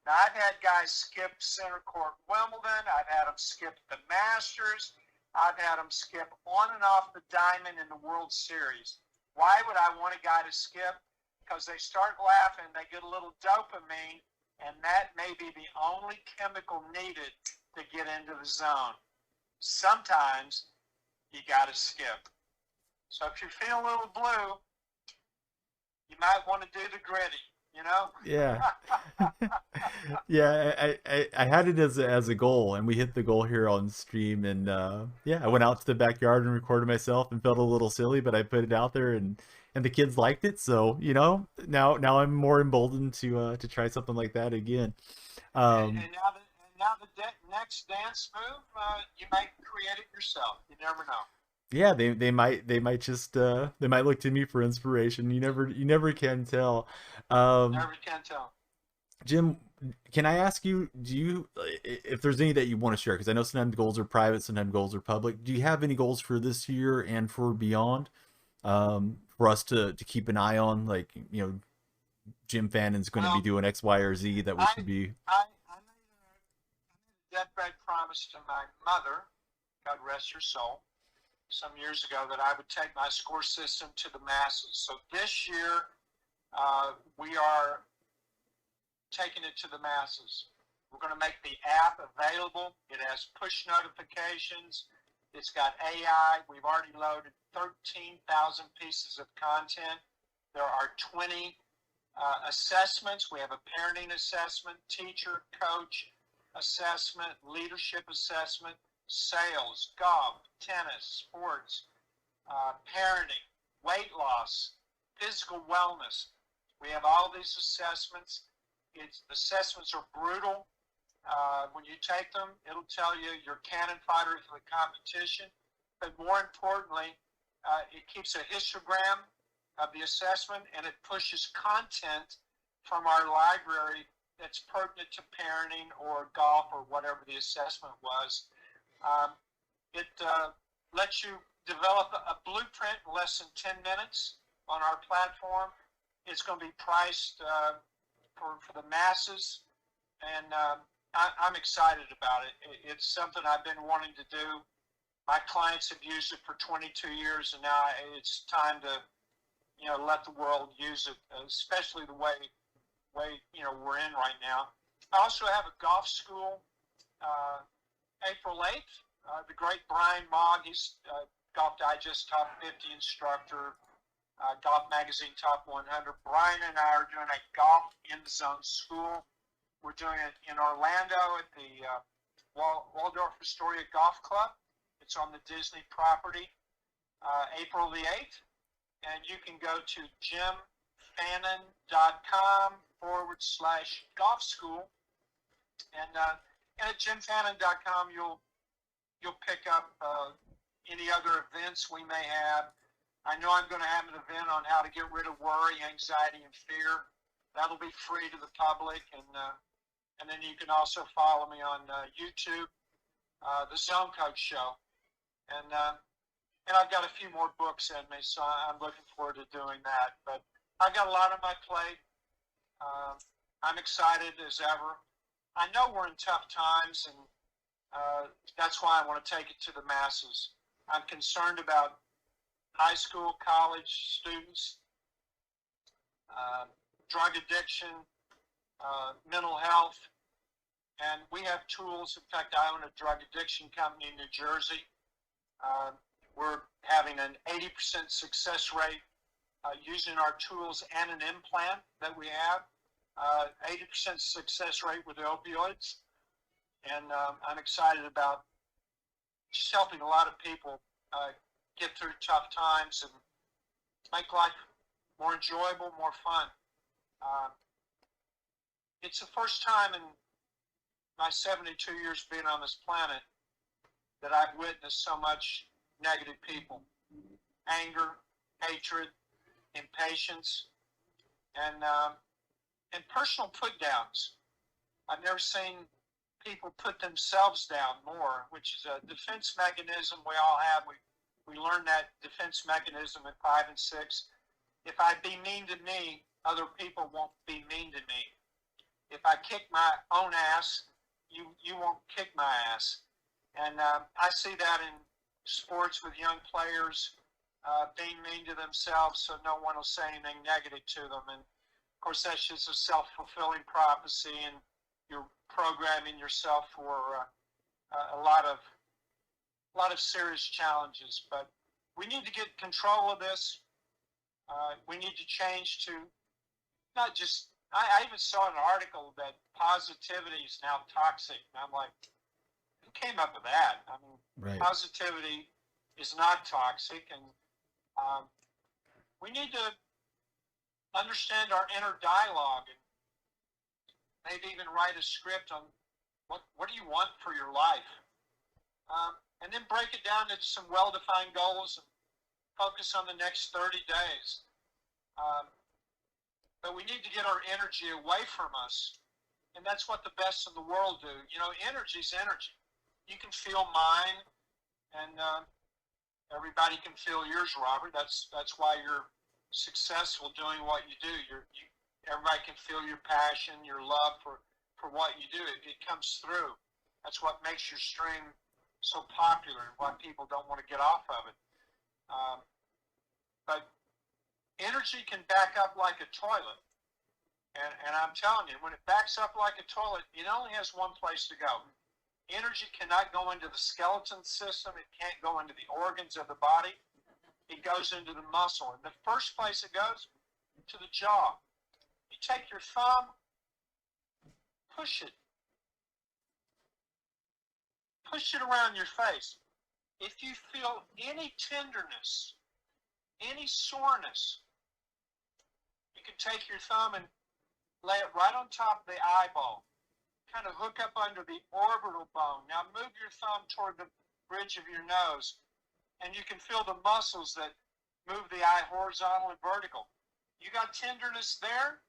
Now, I've had guys skip center court Wimbledon. I've had them skip the Masters. I've had them skip on and off the diamond in the World Series. Why would I want a guy to skip? Because they start laughing, they get a little dopamine, and that may be the only chemical needed to get into the zone. Sometimes you got to skip. So if you're feeling a little blue, you might want to do the gritty. Yeah. Yeah, I had it as a goal, and we hit the goal here on stream, and I went out to the backyard and recorded myself and felt a little silly, but I put it out there, and the kids liked it, so now I'm more emboldened to try something like that again. And now the next dance move, you might create it yourself. You never know. Yeah, they might just they might look to me for inspiration. You never can tell. Never can tell. Jim, can I ask you, if there's any that you want to share? Because I know sometimes goals are private, sometimes goals are public. Do you have any goals for this year and for beyond, for us to keep an eye on? Like, Jim Fannin's going to be doing X, Y, or Z that we should be. I made a deathbed promise to my mother, God rest her soul, some years ago, that I would take my score system to the masses. So this year, we are taking it to the masses. We're going to make the app available. It has push notifications. It's got AI. We've already loaded 13,000 pieces of content. There are 20 assessments. We have a parenting assessment, teacher, coach assessment, leadership assessment, sales, golf, tennis, sports, parenting, weight loss, physical wellness. We have all these assessments. Assessments are brutal. When you take them, it'll tell you your cannon fodder for the competition. But more importantly, it keeps a histogram of the assessment, and it pushes content from our library that's pertinent to parenting or golf or whatever the assessment was. It lets you develop a blueprint in less than 10 minutes on our platform. It's going to be priced for the masses, and I'm excited about it. It's something I've been wanting to do. My clients have used it for 22 years, and now it's time to let the world use it, especially the way way we're in right now. I also have a golf school, April 8th. The great Brian Mogg, he's Golf Digest top 50 instructor, Golf Magazine top 100. Brian and I are doing a golf in the zone school. We're doing it in Orlando at the Waldorf Astoria Golf Club. It's on the Disney property, April the 8th. And you can go to jimfannin.com/golf school. And at jimfannin.com, you'll pick up any other events we may have. I know I'm going to have an event on how to get rid of worry, anxiety, and fear. That'll be free to the public, and then you can also follow me on YouTube, the ZoneCoach Show, and I've got a few more books in me, so I'm looking forward to doing that. But I've got a lot on my plate. I'm excited as ever. I know we're in tough times, and that's why I want to take it to the masses. I'm concerned about high school, college students, drug addiction, mental health, and we have tools. In fact, I own a drug addiction company in New Jersey. We're having an 80% success rate using our tools and an implant that we have. 80% success rate with opioids, and I'm excited about just helping a lot of people get through tough times and make life more enjoyable, more fun. It's the first time in my 72 years being on this planet that I've witnessed so much negative people. Anger, hatred, impatience, and personal put-downs. I've never seen people put themselves down more, which is a defense mechanism we all have. We learned that defense mechanism at 5 and 6. If I be mean to me, other people won't be mean to me. If I kick my own ass, you won't kick my ass. And I see that in sports with young players being mean to themselves so no one will say anything negative to them. And of course, that's just a self-fulfilling prophecy, and you're programming yourself for a lot of serious challenges. But we need to get control of this. We need to change to not just. I even saw an article that positivity is now toxic, and I'm like, who came up with that? I mean, Right. Positivity is not toxic, and we need to understand our inner dialogue and maybe even write a script on what do you want for your life, and then break it down into some well-defined goals and focus on the next 30 days. But we need to get our energy away from us, and that's what the best in the world do. You know, energy's energy. You can feel mine, and everybody can feel yours, Robert. That's why you're successful doing what you do. Everybody can feel your passion, your love for what you do. It comes through. That's what makes your stream so popular and why people don't want to get off of it. But energy can back up like a toilet. And I'm telling you, when it backs up like a toilet, it only has one place to go. Energy cannot go into the skeleton system. It can't go into the organs of the body. It goes into the muscle. And the first place it goes, to the jaw. You take your thumb, push it. Push it around your face. If you feel any tenderness, any soreness, you can take your thumb and lay it right on top of the eyeball. Kind of hook up under the orbital bone. Now move your thumb toward the bridge of your nose, and you can feel the muscles that move the eye horizontal and vertical. You got tenderness there?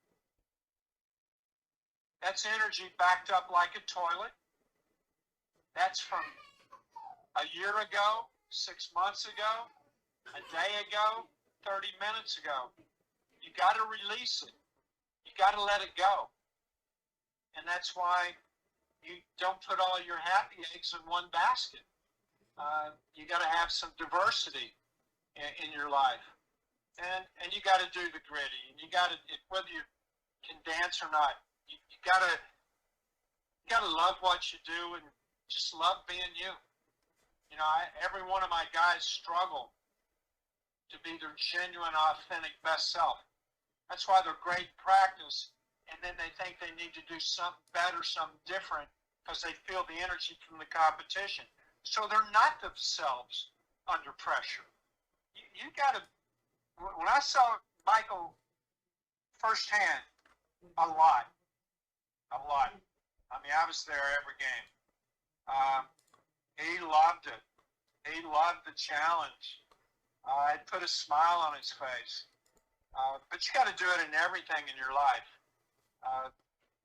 That's energy backed up like a toilet. That's from a year ago, 6 months ago, a day ago, 30 minutes ago. You got to release it. You got to let it go. And that's why you don't put all your happy eggs in one basket. You got to have some diversity in your life. And you got to do the gritty. And you got to, whether can dance or not. You gotta love what you do and just love being you. You know, every one of my guys struggle to be their genuine, authentic best self. That's why they're great in practice, and then they think they need to do something better, something different, because they feel the energy from the competition. So they're not themselves under pressure. You got to, when I saw Michael firsthand, a lot. I mean, I was there every game. He loved it. He loved the challenge. It put a smile on his face. But you got to do it in everything in your life.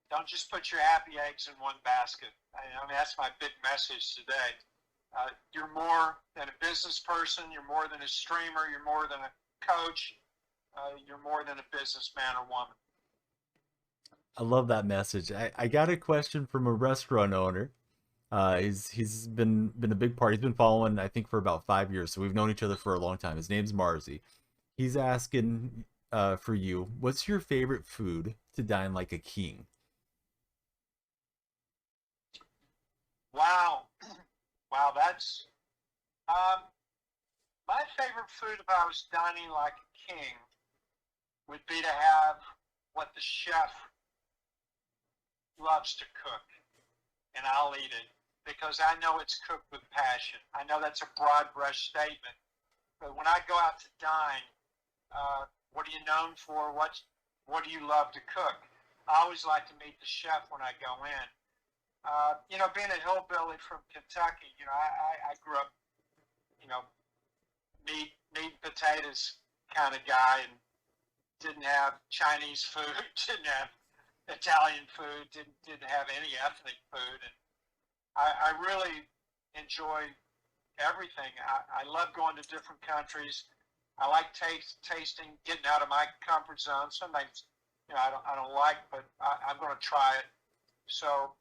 Don't just put your happy eggs in one basket. I mean, that's my big message today. You're more than a business person. You're more than a streamer. You're more than a coach. You're more than a businessman or woman. I love that message. I got a question from a restaurant owner. He's been a big part. He's been following, I think, for about 5 years. So we've known each other for a long time. His name's Marzi. He's asking for you, what's your favorite food to dine like a king? Wow. Wow, that's my favorite food if I was dining like a king would be to have what the chef loves to cook, and I'll eat it because I know it's cooked with passion. I know that's a broad brush statement, but when I go out to dine, what are you known for? What do you love to cook? I always like to meet the chef when I go in. You know, being a hillbilly from Kentucky, you know, I grew up, you know, meat and potatoes kind of guy, and didn't have Chinese food, didn't have Italian food, didn't have any ethnic food, and I really enjoy everything. I love going to different countries. I like tasting, getting out of my comfort zone. Sometimes, you know, I don't like, but I'm going to try it. So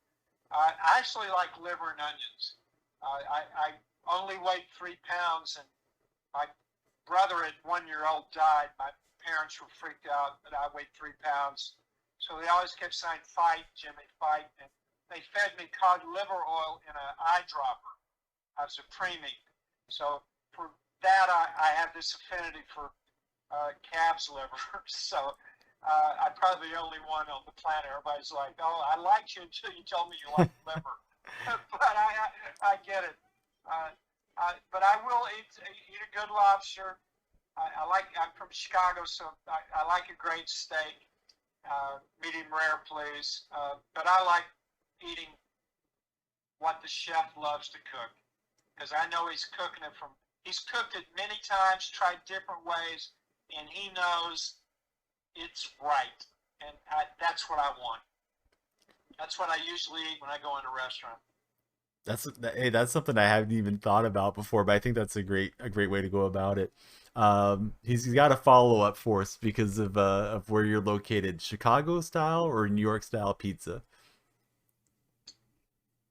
I actually like liver and onions. I only weighed 3 pounds, and my brother at 1-year-old died. My parents were freaked out that I weighed 3 pounds. So they always kept saying, "Fight, Jimmy, fight." And they fed me cod liver oil in an eyedropper. I was a preemie. So for that, I have this affinity for calf's liver. So I'm probably the only one on the planet. Everybody's like, "Oh, I liked you until you told me you like liver." But I get it. But I will eat a good lobster. I'm from Chicago, so I like a great steak. Medium rare, please. But I like eating what the chef loves to cook, because I know he's cooking it he's cooked it many times, tried different ways, and he knows it's right. And that's what I want. That's what I usually eat when I go in a restaurant. That's something I haven't even thought about before, but I think that's a great way to go about it. He's got a follow up for us because of where you're located, Chicago style or New York style pizza.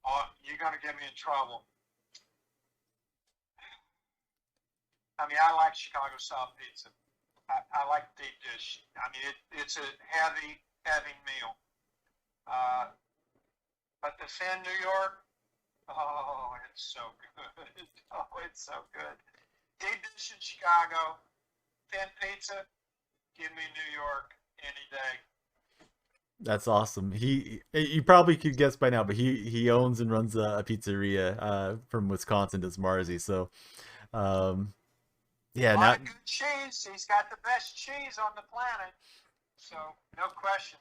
Oh, you're gonna get me in trouble. I mean, I like Chicago style pizza. I like deep dish. I mean, it's a heavy meal. But the thin New York, oh, it's so good. Oh, it's so good. Deep dish in Chicago, thin pizza, give me New York any day. That's awesome. You probably could guess by now, but he owns and runs a pizzeria from Wisconsin, does Marzi. So yeah, A lot not of good cheese. He's got the best cheese on the planet. So, no question.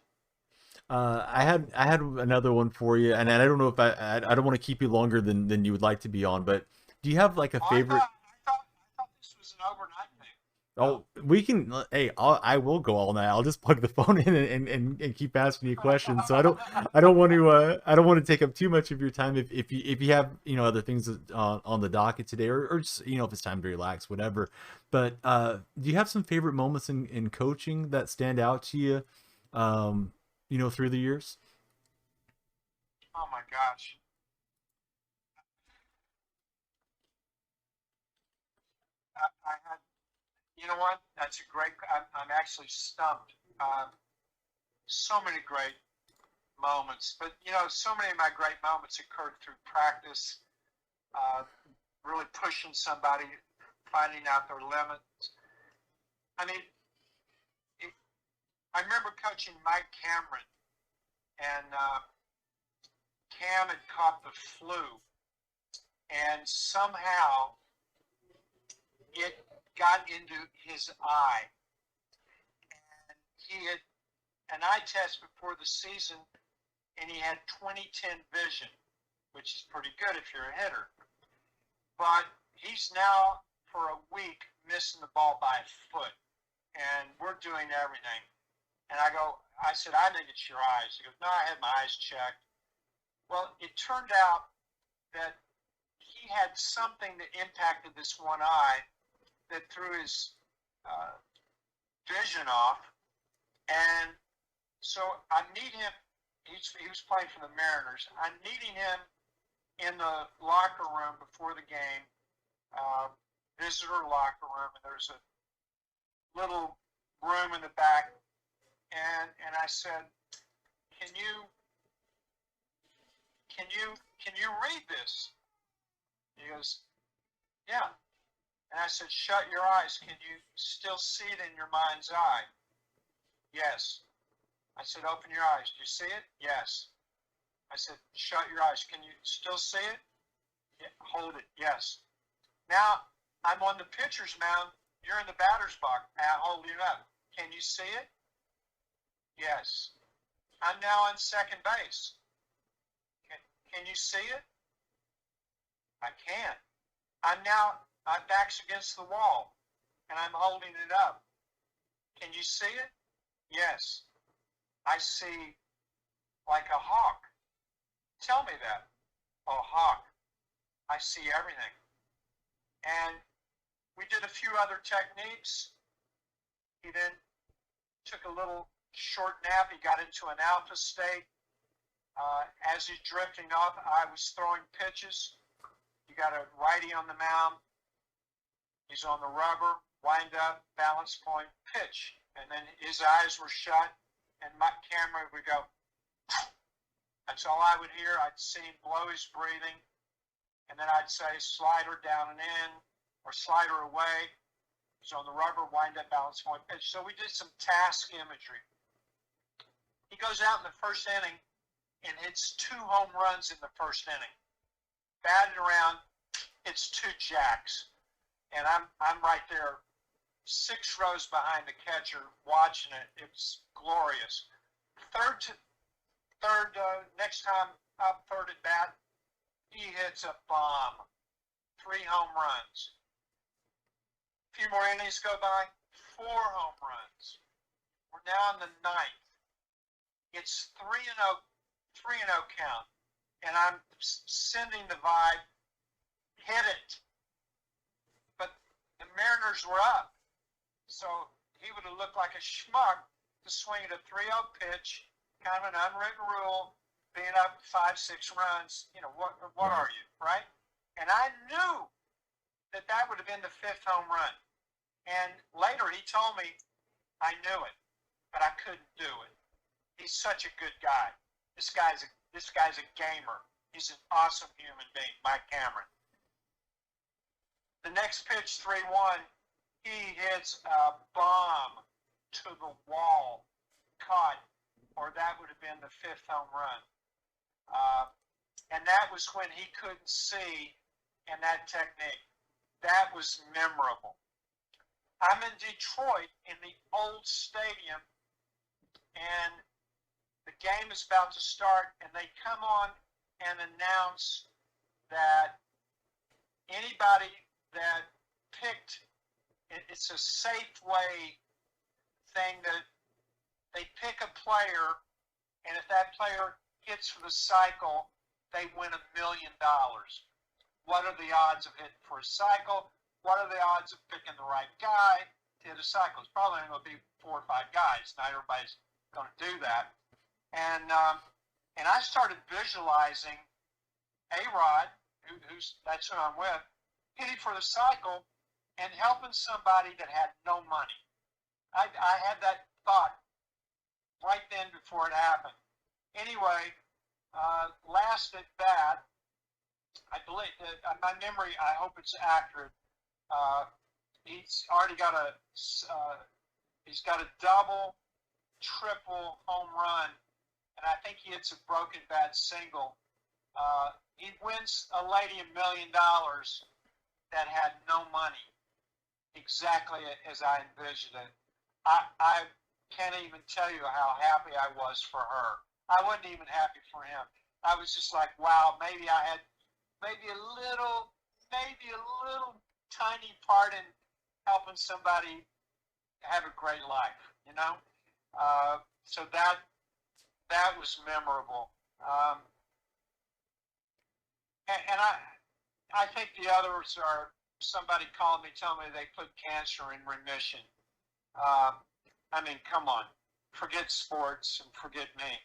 I had another one for you, and I don't know if I don't want to keep you longer than you would like to be on, but do you have like a Oh, favorite? I thought this was an overnight thing. No. Oh, we can. Hey, I will go all night. I'll just plug the phone in and keep asking you questions. So I don't want to take up too much of your time if you have other things on the docket today, or just if it's time to relax, whatever. But do you have some favorite moments in coaching that stand out to you? Through the years. Oh my gosh. I had, you know what? That's a great, I'm actually stumped. so many great moments. But, you know, so many of my great moments occurred through practice, really pushing somebody, finding out their limits. I mean, I remember coaching Mike Cameron, and Cam had caught the flu, and somehow it got into his eye. And he had an eye test before the season, and he had 20/10 vision, which is pretty good if you're a hitter. But he's now, for a week, missing the ball by a foot, and we're doing everything. And I said, I think it's your eyes. He goes, no, I had my eyes checked. Well, it turned out that he had something that impacted this one eye that threw his vision off. And so I meet him. He was playing for the Mariners. I'm meeting him in the locker room before the game, visitor locker room, and there's a little room in the back. And I said, can you read this? He goes, yeah. And I said, shut your eyes. Can you still see it in your mind's eye? Yes. I said, open your eyes. Do you see it? Yes. I said, shut your eyes. Can you still see it? Yeah. Hold it. Yes. Now, I'm on the pitcher's mound. You're in the batter's box. I'm holding it up. Can you see it? Yes. I'm now on second base. Can you see it? I can. My back's against the wall, and I'm holding it up. Can you see it? Yes. I see like a hawk. Tell me that. Oh, hawk. I see everything. And we did a few other techniques. He then took a little short nap. He got into an alpha state. As he's drifting off, I was throwing pitches. You got a righty on the mound. He's on the rubber, wind up, balance point, pitch. And then his eyes were shut, and my camera would go. That's all I would hear. I'd see him blow his breathing, and then I'd say slider down and in, or slider away. He's on the rubber, wind up, balance point, pitch. So we did some task imagery. He goes out in the first inning and hits 2 home runs in the first inning. Batted around, it's 2 jacks. And I'm right there, 6 rows behind the catcher, watching it. It was glorious. Next time up, third at bat, he hits a bomb. 3 home runs. A few more innings go by, 4 home runs. We're now in the 9th. It's 3-0 count, and I'm sending the vibe, hit it. But the Mariners were up, so he would have looked like a schmuck to swing at a 3-0 pitch, kind of an unwritten rule, being up 5-6 runs. You know, what are you, right? And I knew that would have been the 5th home run. And later he told me, I knew it, but I couldn't do it. He's such a good guy. This guy's a gamer. He's an awesome human being, Mike Cameron. The next pitch, 3-1, he hits a bomb to the wall, caught, or that would have been the 5th home run. And that was when he couldn't see in that technique. That was memorable. I'm in Detroit in the old stadium, and the game is about to start, and they come on and announce that anybody that picked, it's a Safeway thing that they pick a player, and if that player hits for the cycle, they win $1 million. What are the odds of hitting for a cycle? What are the odds of picking the right guy to hit a cycle? It's probably going to be 4 or 5 guys. Not everybody's going to do that. And I started visualizing A-Rod, that's who I'm with, hitting for the cycle and helping somebody that had no money. I had that thought right then before it happened. Anyway, last at bat, I believe, my memory, I hope it's accurate. He's already got he's got a double, triple home run, and I think he hits a broken bat single. He wins a lady $1 million that had no money, exactly as I envisioned it. I can't even tell you how happy I was for her. I wasn't even happy for him. I was just like, wow, maybe I had maybe a little tiny part in helping somebody have a great life, you know? So that was memorable. And I think the others are somebody called me, telling me they put cancer in remission. I mean, come on, forget sports and forget me.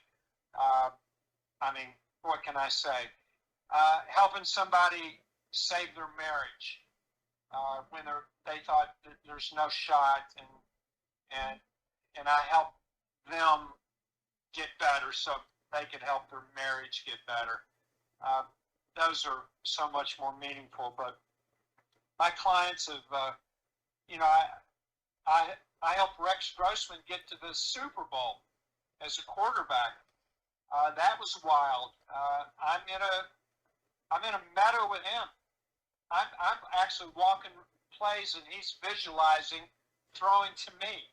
I mean, what can I say? Helping somebody save their marriage when they thought that there's no shot, and I helped them get better so they could help their marriage get better. Those are so much more meaningful. But my clients have, you know, I helped Rex Grossman get to the Super Bowl as a quarterback. That was wild. I'm in a meadow with him. I'm actually walking plays and he's visualizing throwing to me.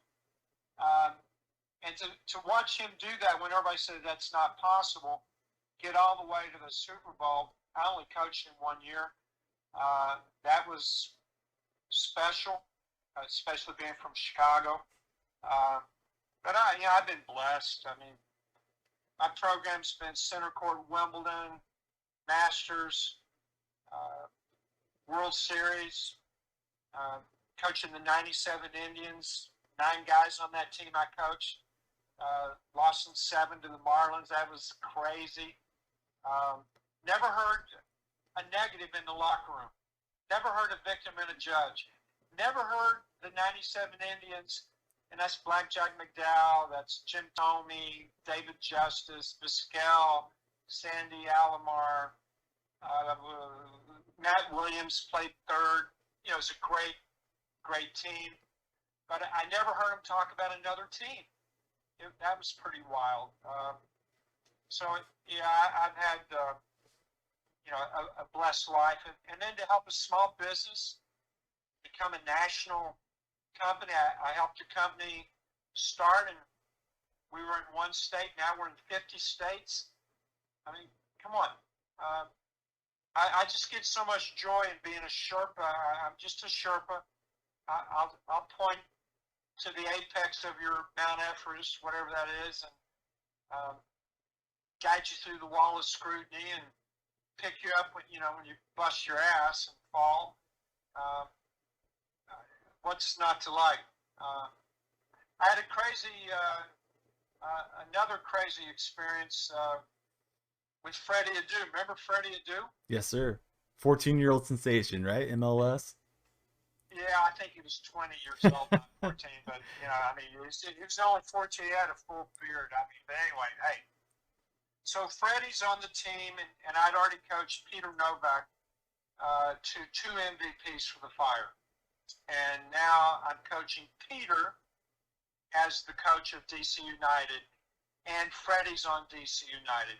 And to watch him do that when everybody said that's not possible, get all the way to the Super Bowl. I only coached him 1 year. That was special, especially being from Chicago. But I've been blessed. I mean, my program's been Center Court, Wimbledon, Masters, World Series, coaching the '97 Indians. 9 guys on that team I coached. Lost in 7 to the Marlins. That was crazy. Never heard a negative in the locker room. Never heard a victim and a judge. Never heard the '97 Indians, and that's Blackjack McDowell, that's Jim Thome, David Justice, Vizquel, Sandy Alomar, Matt Williams played third. You know, it's a great team. But I never heard him talk about another team. That was pretty wild. So, yeah, I've had, a blessed life. And then to help a small business become a national company, I helped a company start, and we were in 1 state. Now we're in 50 states. I mean, come on. I just get so much joy in being a Sherpa. I'm just a Sherpa. I'll point to the apex of your Mount Everest, whatever that is, and guide you through the wall of scrutiny and pick you up when you bust your ass and fall. What's not to like? I had another crazy experience with Freddie Adu. Remember Freddie Adu? Yes, sir. 14-year-old sensation, right? MLS. Yeah, I think he was 20 years old, not 14. But I mean, he was only 14. He had a full beard. I mean, but anyway, hey. So Freddie's on the team, and I'd already coached Peter Novak to 2 MVPs for the Fire. And now I'm coaching Peter as the coach of DC United, and Freddie's on DC United.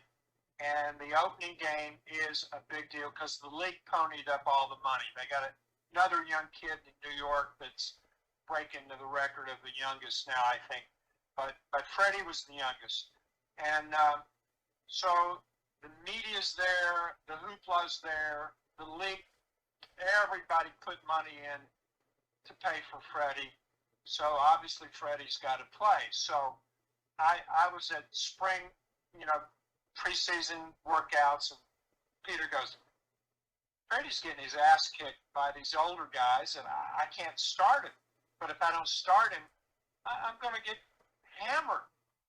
And the opening game is a big deal because the league ponied up all the money. They got another young kid in New York that's breaking the record of the youngest now, I think. But Freddie was the youngest. And so the media's there, the hoopla's there, the league, everybody put money in to pay for Freddie. So obviously Freddie's got to play. So I was at spring, preseason workouts, and Peter goes, Freddie's getting his ass kicked by these older guys, and I can't start him. But if I don't start him, I'm going to get hammered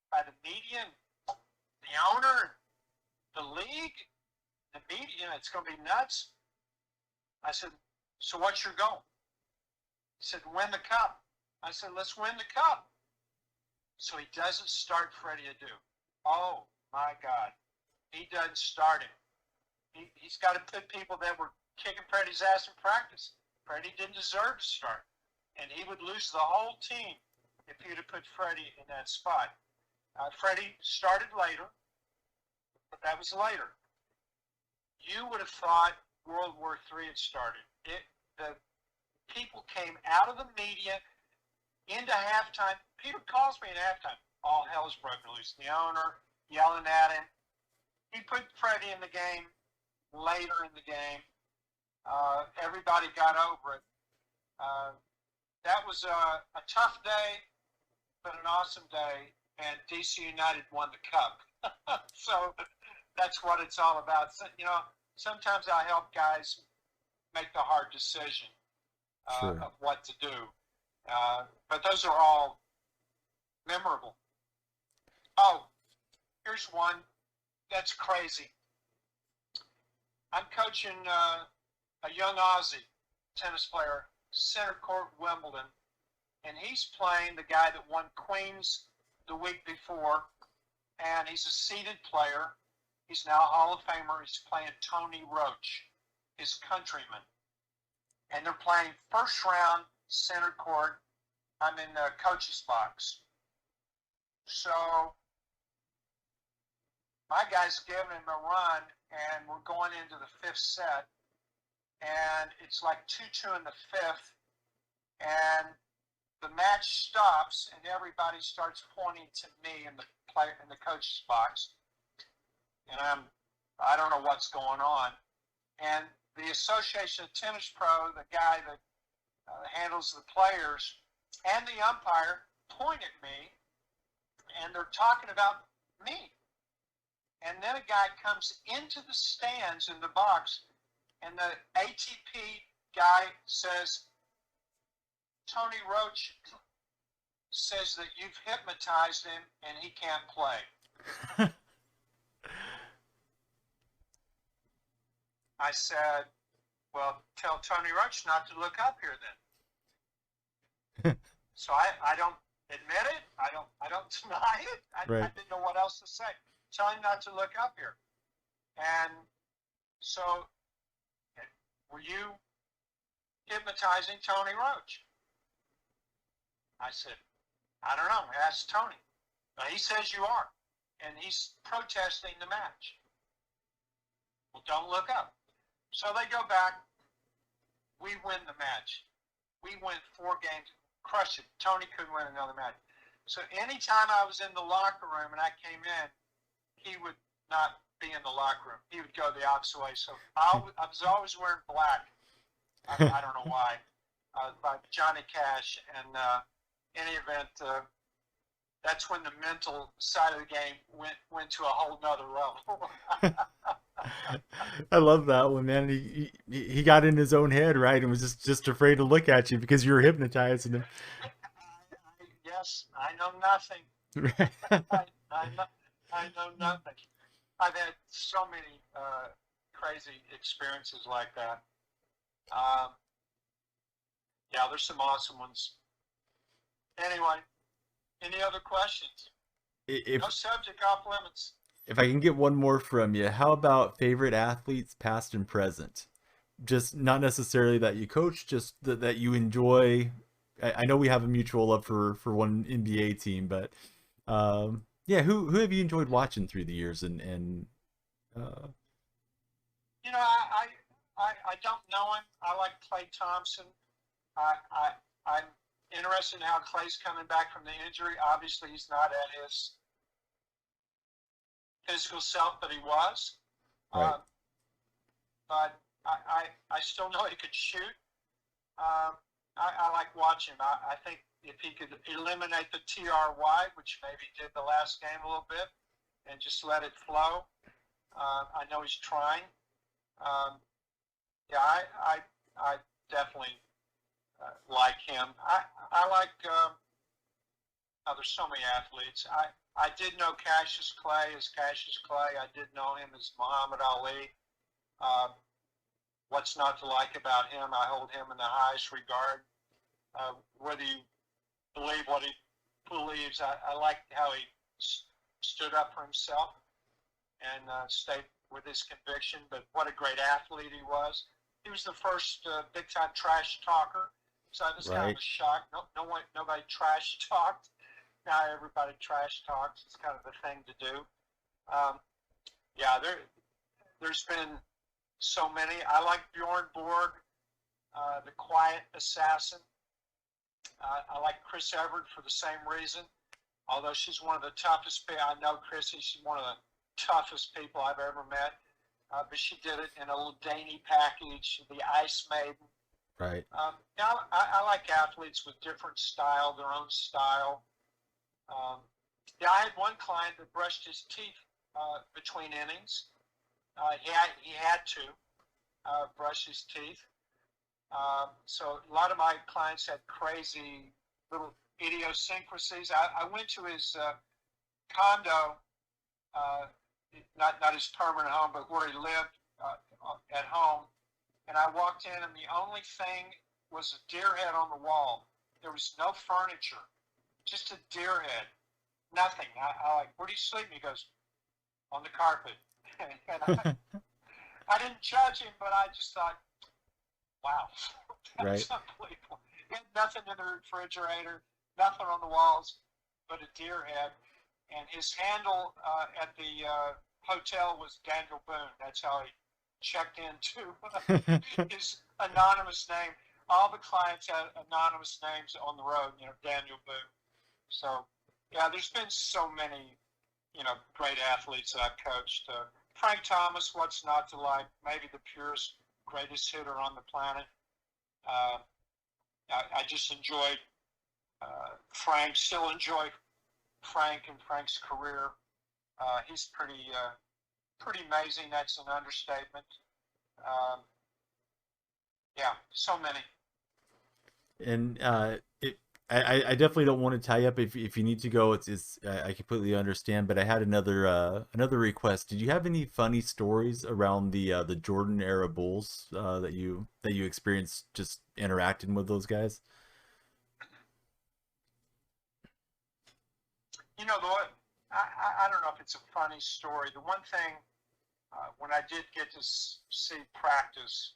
by the media, and the owner, the league, the media. It's going to be nuts. I said, so what's your goal? He said, win the cup. I said, let's win the cup. So he doesn't start Freddie Adu. Oh, my God. He doesn't start him. He's got to put people that were kicking Freddie's ass in practice. Freddie didn't deserve to start. And he would lose the whole team if he'd have put Freddie in that spot. Freddie started later, but that was later. You would have thought World War III had started. The people came out of the media into halftime. Peter calls me at halftime. All hell's broken loose. The owner yelling at him. He put Freddie in the game later in the game. Everybody got over it. That was a tough day, but an awesome day, and DC United won the cup. So that's what it's all about. So, sometimes I help guys make the hard decision Sure. of what to do. But those are all memorable. Oh, here's one that's crazy. I'm coaching a young Aussie tennis player, center court Wimbledon, and he's playing the guy that won Queens the week before, and he's a seeded player. He's now a Hall of Famer. He's playing Tony Roach, his countryman. And they're playing first round center court. I'm in the coach's box. So my guy's giving him a run, and we're going into the fifth set. And it's like 2-2 in the fifth. And the match stops, and everybody starts pointing to me in the coach's box. And I don't know what's going on. And the Association of Tennis Pro, the guy that handles the players, and the umpire point at me, and they're talking about me. And then a guy comes into the stands in the box, and the ATP guy says, Tony Roach says that you've hypnotized him and he can't play. I said, well, tell Tony Roach not to look up here then. So I don't admit it. I don't deny it. I didn't know what else to say. Tell him not to look up here. And so, were you hypnotizing Tony Roach? I said, I don't know. Ask Tony. But he says you are. And he's protesting the match. Well, don't look up. So they go back. We win the match. We win 4 games. Crush it. Tony couldn't win another match. So anytime I was in the locker room and I came in, he would not be in the locker room. He would go the opposite way. So I was always wearing black. I don't know why. By Johnny Cash. And in any event, that's when the mental side of the game went to a whole nother level. I love that one, man. He got in his own head, right, and was just afraid to look at you because you were hypnotizing him. Yes, I know nothing. I know nothing. I've had so many crazy experiences like that. Yeah, there's some awesome ones. Anyway, any other questions? No subject off limits. If I can get one more from you, how about favorite athletes, past and present? Just not necessarily that you coach, just that you enjoy. I know we have a mutual love for one NBA team, but yeah, who have you enjoyed watching through the years? And you know, I don't know him. I like Klay Thompson. I'm interested in how Klay's coming back from the injury. Obviously, he's not at his physical self that he was. Right. But I still know he could shoot. I like watching him. I think if he could eliminate the TRY, which maybe did the last game a little bit, and just let it flow, I know he's trying. Yeah, I definitely like him. I like, there's so many athletes. I did know Cassius Clay as Cassius Clay. I did know him as Muhammad Ali. What's not to like about him? I hold him in the highest regard. Whether you believe what he believes. I liked how he stood up for himself and stayed with his conviction. But what a great athlete he was. He was the first big-time trash talker, so it was kind of a shock. Nobody trash talked. Now everybody trash talks. It's kind of the thing to do. Yeah, there's been so many. I like Bjorn Borg, the quiet assassin. I like Chris Everett for the same reason. Although she's one of the toughest people, I know Chrissy, she's one of the toughest people I've ever met. But she did it in a little dainty package, the Ice Maiden. Right. Now, I like athletes with different style, their own style. Yeah, I had one client that brushed his teeth between innings. He had to brush his teeth. So a lot of my clients had crazy little idiosyncrasies. I went to his condo, not his permanent home, but where he lived at home. And I walked in, and the only thing was a deer head on the wall. There was no furniture, just a deer head, nothing. I like, where do you sleep? And he goes, on the carpet. And I didn't judge him, but I just thought, wow, that's unbelievable. He had nothing in the refrigerator, nothing on the walls but a deer head. And his handle at the hotel was Daniel Boone. That's how he checked into his anonymous name. All the clients had anonymous names on the road, Daniel Boone. So, yeah, there's been so many, great athletes that I've coached. Frank Thomas, what's not to like? Maybe the purest, greatest hitter on the planet. I just enjoyed Frank, still enjoy Frank and Frank's career. He's pretty amazing. That's an understatement. Yeah, so many. And I definitely don't want to tie you up if you need to go. It's I completely understand. But I had another request. Did you have any funny stories around the Jordan era Bulls that you experienced just interacting with those guys? I don't know if it's a funny story. The one thing, when I did get to see practice,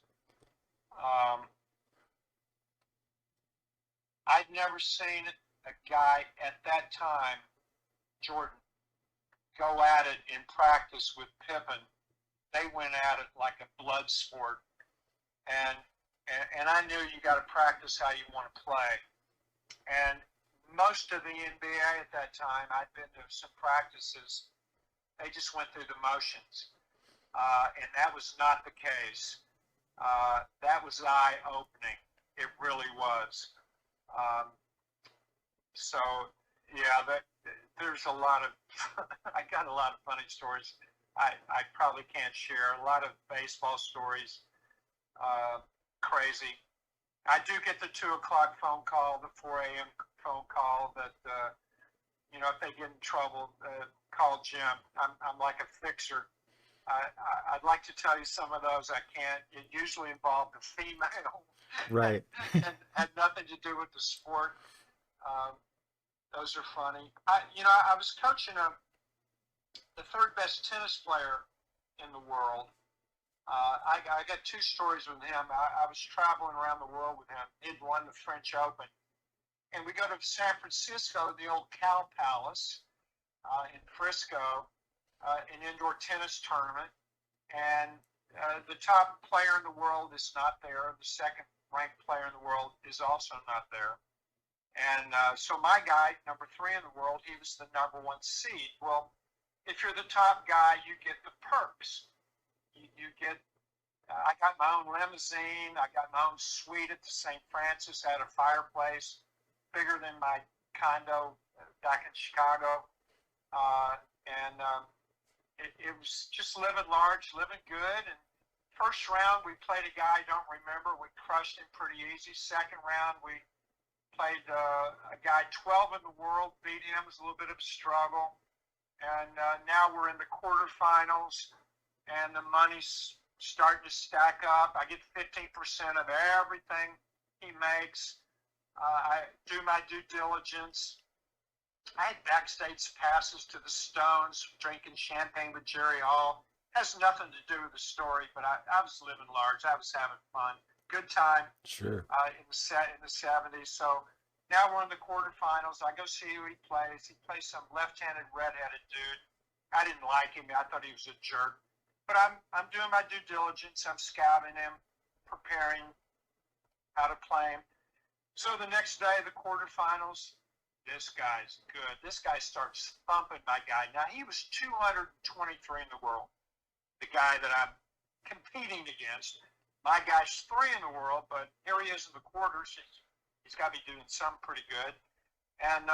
I'd never seen a guy at that time, Jordan, go at it in practice with Pippen. They went at it like a blood sport. And I knew you got to practice how you want to play. And most of the NBA at that time, I'd been to some practices, they just went through the motions. And that was not the case. That was eye-opening. It really was. So, yeah, there's a lot of, I got a lot of funny stories I probably can't share. A lot of baseball stories, crazy. I do get the 2 o'clock phone call, the 4 a.m. phone call that, if they get in trouble, call Jim. I'm like a fixer. I'd like to tell you some of those. I can't. It usually involved a female. Right. And had nothing to do with the sport. Those are funny. I was coaching the third best tennis player in the world. I got 2 stories with him. I was traveling around the world with him. He'd won the French Open. And we go to San Francisco, the old Cow Palace in Frisco, an indoor tennis tournament. And the top player in the world is not there. The second ranked player in the world is also not there. And so my guy, number 3 in the world, he was the number 1 seed. Well, if you're the top guy, you get the perks. You get, I got my own limousine. I got my own suite at the St. Francis. I had a fireplace bigger than my condo back in Chicago. It was just living large, living good. And first round, we played a guy I don't remember. We crushed him pretty easy. Second round, we played a guy 12 in the world, beat him. It was a little bit of a struggle. And now we're in the quarterfinals, and the money's starting to stack up. I get 15% of everything he makes. I do my due diligence. I had backstage passes to the Stones, drinking champagne with Jerry Hall. Has nothing to do with the story, but I was living large. I was having fun. Good time Sure. in the 70s. So now we're in the quarterfinals. I go see who he plays. He plays some left-handed, redheaded dude. I didn't like him. I thought he was a jerk. But I'm doing my due diligence. I'm scouting him, preparing how to play him. So the next day, the quarterfinals, this guy's good. This guy starts thumping my guy. Now, he was 223 in the world, the guy that I'm competing against. My guy's 3 in the world, but here he is in the quarters. He's got to be doing something pretty good. And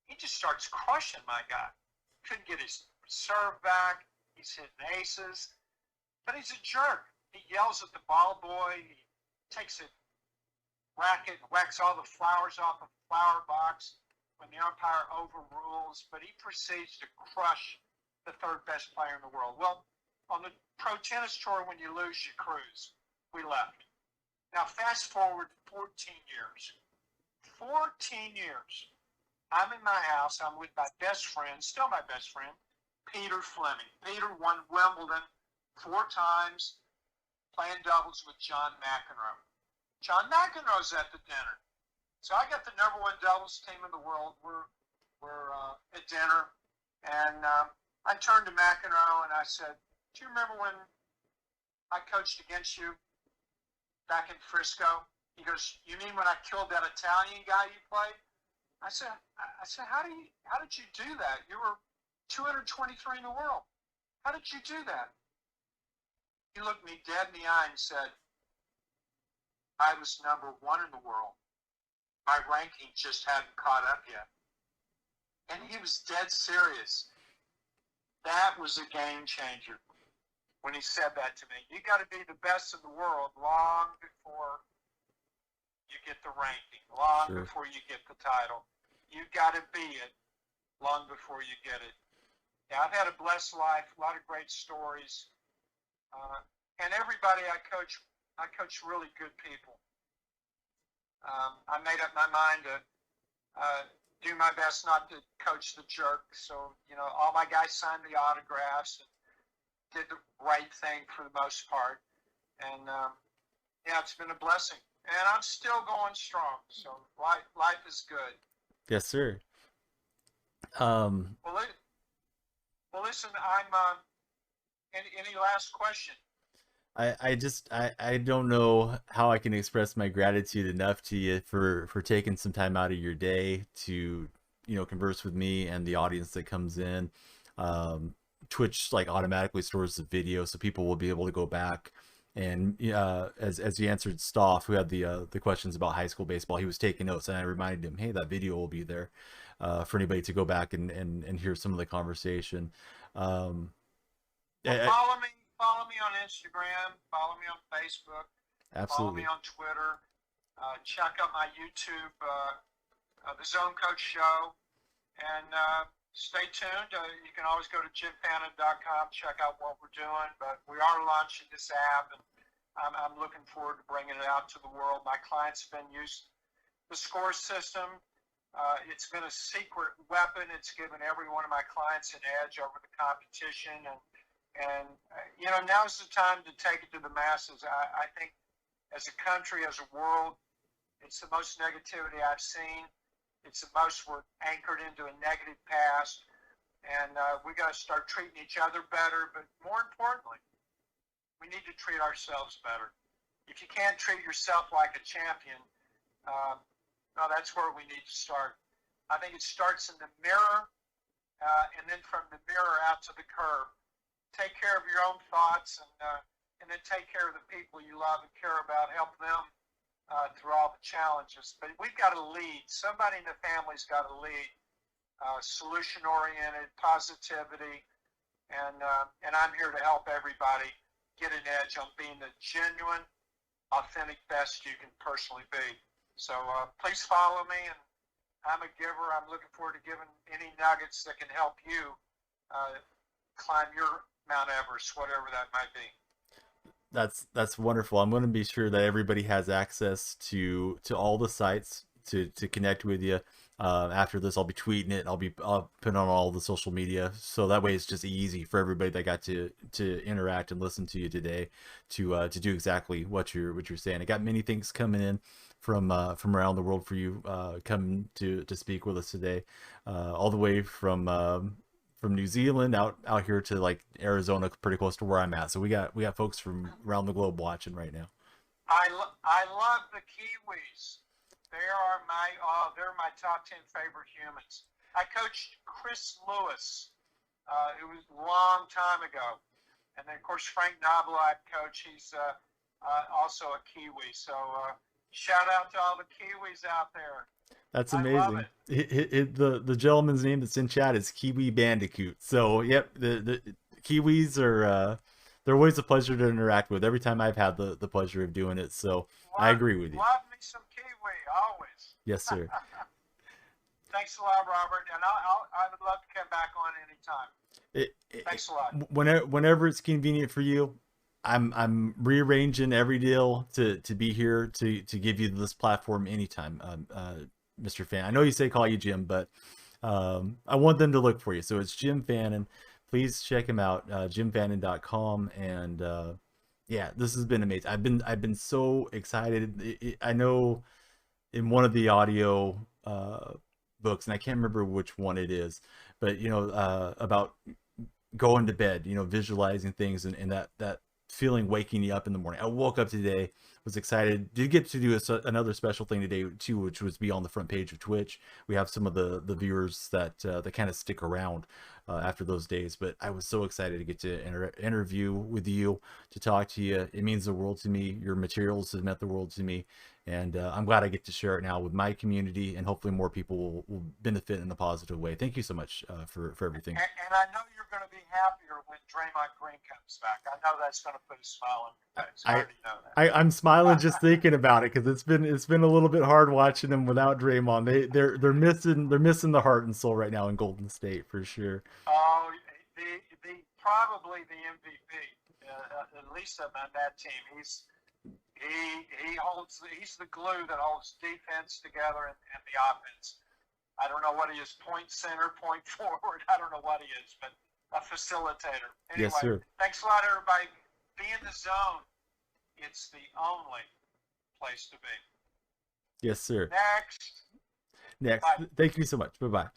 he just starts crushing my guy. Couldn't get his serve back. He's hitting aces. But he's a jerk. He yells at the ball boy. He takes a racket and whacks all the flowers off a flower box when the umpire overrules. But he proceeds to crush the 3rd best player in the world. Well, on the pro tennis tour, when you lose, you cruise. We left. Now, fast forward 14 years. 14 years. I'm in my house. I'm with my best friend, still my best friend, Peter Fleming. Peter won Wimbledon 4 times, playing doubles with John McEnroe. John McEnroe's at the dinner. So I got the #1 doubles team in the world. We're at dinner. And I turned to McEnroe and I said, do you remember when I coached against you back in Frisco? He goes, you mean when I killed that Italian guy you played? I said, how did you do that? You were 223 in the world. How did you do that? He looked me dead in the eye and said, I was #1 in the world. My ranking just hadn't caught up yet. And he was dead serious. That was a game changer when he said that to me. You got to be the best in the world long before you get the ranking, long before you get the title. You got to be it long before you get it. Yeah, I've had a blessed life, a lot of great stories. And everybody I coach really good people. I made up my mind to do my best not to coach the jerk. So, all my guys signed the autographs and did the right thing for the most part. And, it's been a blessing. And I'm still going strong. So life is good. Yes, sir. Well, listen, any last question? I don't know how I can express my gratitude enough to you for taking some time out of your day to converse with me and the audience that comes in. Twitch automatically stores the video, so people will be able to go back and as he answered Stoff, who had the questions about high school baseball, he was taking notes, and I reminded him, hey, that video will be there for anybody to go back and hear some of the conversation. Follow me on Instagram, follow me on Facebook, follow me Absolutely. on Twitter, check out my YouTube, the ZoneCoach Show, and stay tuned. You can always go to jimfannin.com, check out what we're doing, but we are launching this app, and I'm looking forward to bringing it out to the world. My clients have been used the score system. It's been a secret weapon. It's given every one of my clients an edge over the competition, and now's the time to take it to the masses. I think as a country, as a world, it's the most negativity I've seen. It's the most we're anchored into a negative past. And we got to start treating each other better. But more importantly, we need to treat ourselves better. If you can't treat yourself like a champion, no, that's where we need to start. I think it starts in the mirror, and then from the mirror out to the curb. Take care of your own thoughts, and then take care of the people you love and care about. Help them through all the challenges. But we've got to lead. Somebody in the family's got to lead. Solution-oriented, positivity, and I'm here to help everybody get an edge on being the genuine, authentic best you can personally be. So please follow me, and I'm a giver. I'm looking forward to giving any nuggets that can help you climb your Mount Everest, whatever that might be. That's wonderful. I'm going to be sure that everybody has access to all the sites to connect with you. After this, I'll be tweeting it. I'll put it on all the social media, so that way it's just easy for everybody that got to interact and listen to you today to do exactly what you're saying. I got many things coming in from around the world for you, coming to speak with us today, all the way from New Zealand out here to like Arizona, pretty close to where I'm at. So we got folks from around the globe watching right now. I love the Kiwis. They're my top 10 favorite humans. I coached Chris Lewis. It was a long time ago. And then, of course, Frank Nobile I coach. He's also a Kiwi. So shout out to all the Kiwis out there. That's amazing. The gentleman's name that's in chat is Kiwi Bandicoot. So, yep, the Kiwis are they're always a pleasure to interact with. Every time I've had the pleasure of doing it. So I agree with you. Love me some Kiwi, always. Yes, sir. Thanks a lot, Robert. And I would love to come back on anytime. Thanks a lot. Whenever it's convenient for you, I'm rearranging every deal to be here to give you this platform anytime, Mr. Fannin. I know you say call you Jim, but I want them to look for you. So it's Jim Fannin. Please check him out, jimfannin.com. And yeah, this has been amazing. I've been so excited. I know in one of the audio books, and I can't remember which one it is, but you know, about going to bed, you know, visualizing things and that feeling waking you up in the morning. I woke up today, was excited. Did get to do another special thing today too, which was be on the front page of Twitch. We have some of the viewers that kind of stick around after those days, but I was so excited to get to interview with you, to talk to you. It means the world to me. Your materials have meant the world to me, and I'm glad I get to share it now with my community, and hopefully more people will benefit in a positive way. Thank you so much for everything. And I know you're going to be happier when Draymond Green comes back. I know that's going to put a smile on your face. I already know that. I'm smiling just thinking about it, because it's been a little bit hard watching them without Draymond. They're missing the heart and soul right now in Golden State for sure. Oh, probably the MVP, at least on that team. He's the glue that holds defense together and the offense. I don't know what he is, point center, point forward. I don't know what he is, but a facilitator. Anyway, yes, sir. Thanks a lot, everybody. Be in the zone. It's the only place to be. Yes, sir. Next. Bye. Thank you so much. Bye-bye.